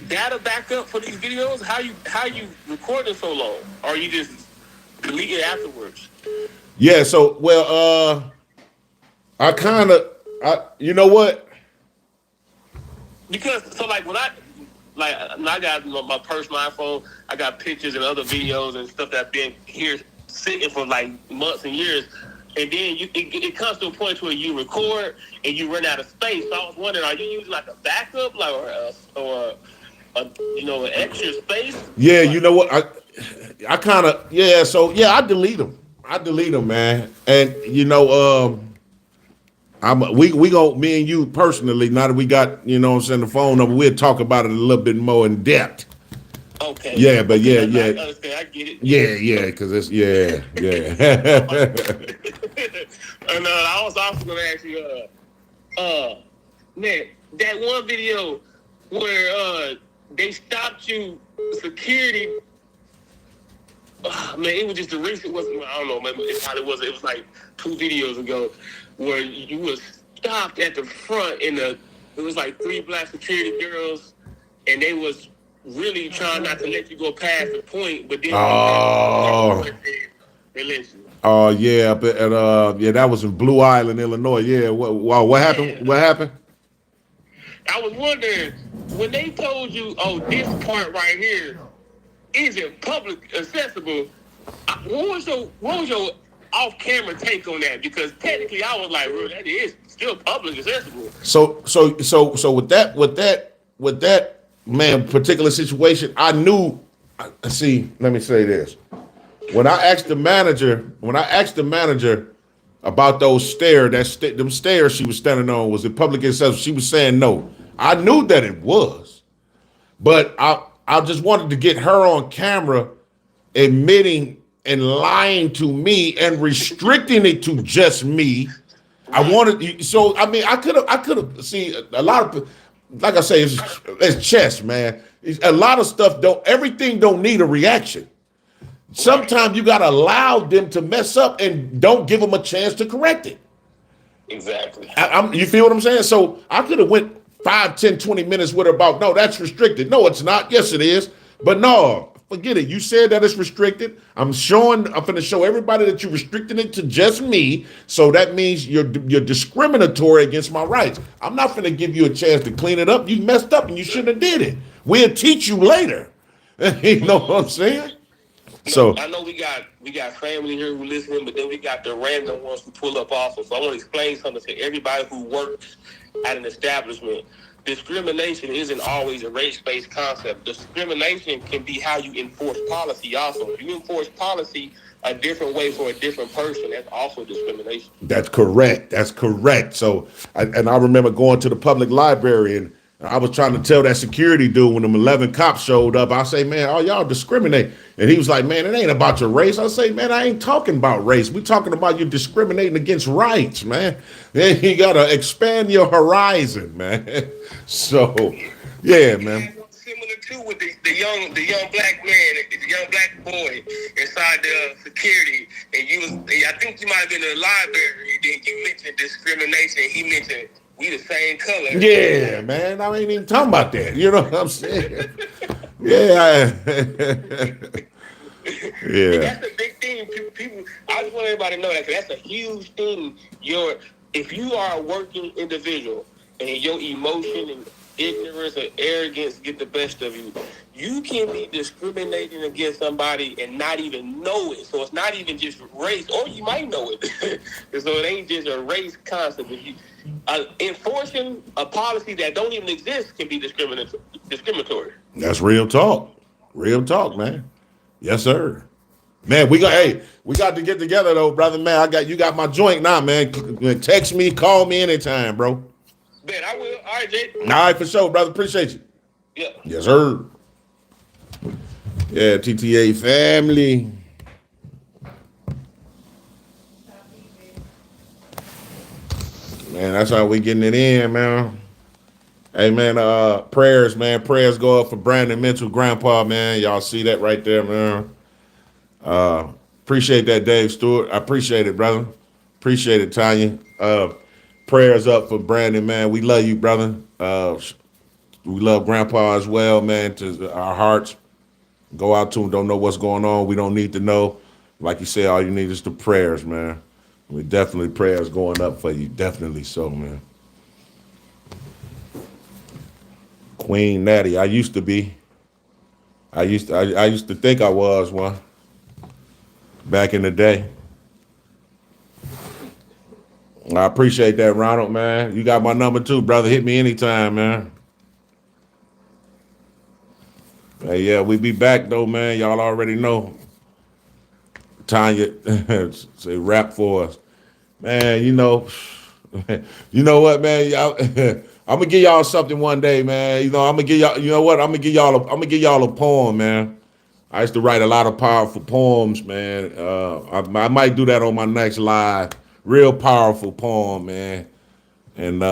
data backup for these videos? How you recording so long? Or are you just delete it afterwards? Yeah, so you know what? Because so like when I got my personal iPhone, I got pictures and other videos and stuff that's been here sitting for like months and years, and then it comes to a point where you record and you run out of space. So I was wondering, are you using like a backup, like or an extra space? Yeah, you know what? I kind of So yeah, I delete them, man. And we go, me and you personally, now that we got, the phone number, we'll talk about it a little bit more in depth. Okay. Yeah, but I understand. I get it. Yeah, because it's, yeah. And I was also going to ask you, man, that one video where they stopped you, security, man, it was just a recent, I don't know, man, it was like 2 videos ago, where you was stopped at the front it was like 3 black security girls, and they was really trying not to let you go past the point, but then they let you. Oh yeah, but that was in Blue Island, Illinois. Yeah, what happened? Yeah. What happened? I was wondering when they told you, "Oh, this part right here isn't public accessible." What was your off-camera take on that? Because technically, I was like, "Bro, that is still public accessible." So with that man particular situation, I knew. See, let me say this: when I asked the manager about those stairs, them stairs she was standing on, was it public accessible? She was saying no. I knew that it was, but I just wanted to get her on camera admitting and lying to me and restricting it to just me. I wanted, so I mean, I could have see a lot of, like I say, it's chess, man. A lot of stuff everything don't need a reaction. Sometimes you gotta allow them to mess up and don't give them a chance to correct it. Exactly. You feel what I'm saying? So I could have went 5, 10, 20 minutes with her about, no, that's restricted. No, it's not. Yes, it is. But no, forget it. You said that it's restricted. I'm going to show everybody that you're restricting it to just me. So that means you're discriminatory against my rights. I'm not going to give you a chance to clean it up. You messed up and you shouldn't have did it. We'll teach you later. You know what I'm saying? So I know we got family here who listening, but then we got the random ones who pull up also. So I want to explain something to everybody who works at an establishment. Discrimination isn't always a race-based concept. Discrimination can be how you enforce policy also. If you enforce policy a different way for a different person, that's also discrimination. That's correct. So I remember going to the public library and I was trying to tell that security dude when them 11 cops showed up, I say, man, oh, y'all discriminate. And he was like, man, it ain't about your race. I say, man, I ain't talking about race. We talking about you discriminating against rights, man. Then you got to expand your horizon, man. So, yeah, man. similar too with the young black man, the young black boy inside the security, and I think you might have been in the library, and then you mentioned discrimination. He mentioned we the same color. Yeah, man. I ain't even talking about that. You know what I'm saying? Yeah. Yeah. That's a big thing. People, I just want everybody to know that 'cause that's a huge thing. If you are a working individual and your emotion and ignorance or arrogance get the best of you, you can be discriminating against somebody and not even know it. So it's not even just race, or you might know it. So it ain't just a race concept. Enforcing a policy that don't even exist can be discriminatory. That's real talk. Real talk, man. Yes, sir. Man, we got to get together though, brother. Man, you got my joint now, man. Text me, call me anytime, bro. Ben, I will. All right, Jay. All right, for sure, brother. Appreciate you. Yeah. Yes, sir. Yeah, TTA family. Man, that's how we getting it in, man. Hey, man, prayers, man. Prayers go up for Brandon Mitchell, grandpa, man. Y'all see that right there, man. Appreciate that, Dave Stewart. I appreciate it, brother. Appreciate it, Tanya. Prayers up for Brandon, man. We love you, brother. We love grandpa as well, man. To our hearts. Go out to him. Don't know what's going on. We don't need to know. Like you said, all you need is the prayers, man. We definitely prayers going up for you. Definitely so, man. Queen Natty, I used to be. I used to think I was one back in the day. I appreciate that, Ronald, man. You got my number too, brother. Hit me anytime, man. Hey, yeah, we be back though, man. Y'all already know. Tanya say rap for us. Man, you know what, man? Y'all, I'm gonna give y'all something one day, man. You know, I'm gonna give y'all. You know what? I'm gonna give y'all a poem, man. I used to write a lot of powerful poems, man. I might do that on my next live. Real powerful poem, man. And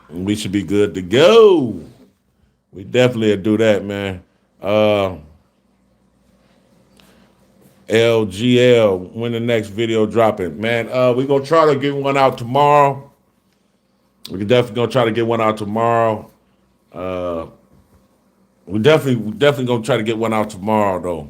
we should be good to go. We definitely do that, man. LGL, when the next video dropping, man. We're gonna try to get one out tomorrow. We definitely gonna try to get one out tomorrow. We definitely gonna try to get one out tomorrow, though.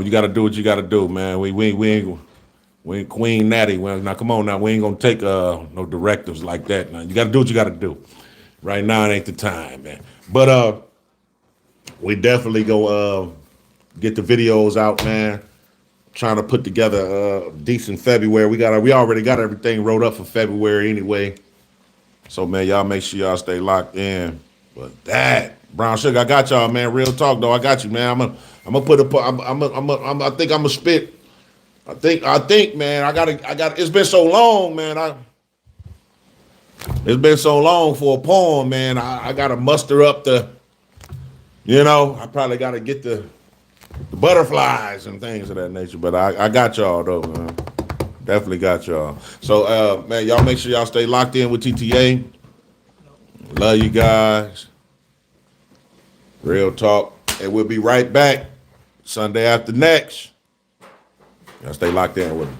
You gotta do what you gotta do, man. We ain't Queen Natty. Well, now come on, now we ain't gonna take no directives like that. Now you gotta do what you gotta do. Right now, it ain't the time, man. But we definitely go get the videos out, man. Trying to put together a decent February. We already got everything wrote up for February anyway. So man, y'all make sure y'all stay locked in. But that Brown Sugar, I got y'all, man. Real talk though, I got you, man. I'm gonna put I think I'm gonna spit. I think, man. I got. It's been so long, man. It's been so long for a poem, man. I gotta muster up I probably gotta get the butterflies and things of that nature. But I got y'all though, man. Definitely got y'all. So man, y'all make sure y'all stay locked in with TTA. Love you guys. Real talk. And we'll be right back Sunday after next. Y'all stay locked in with me.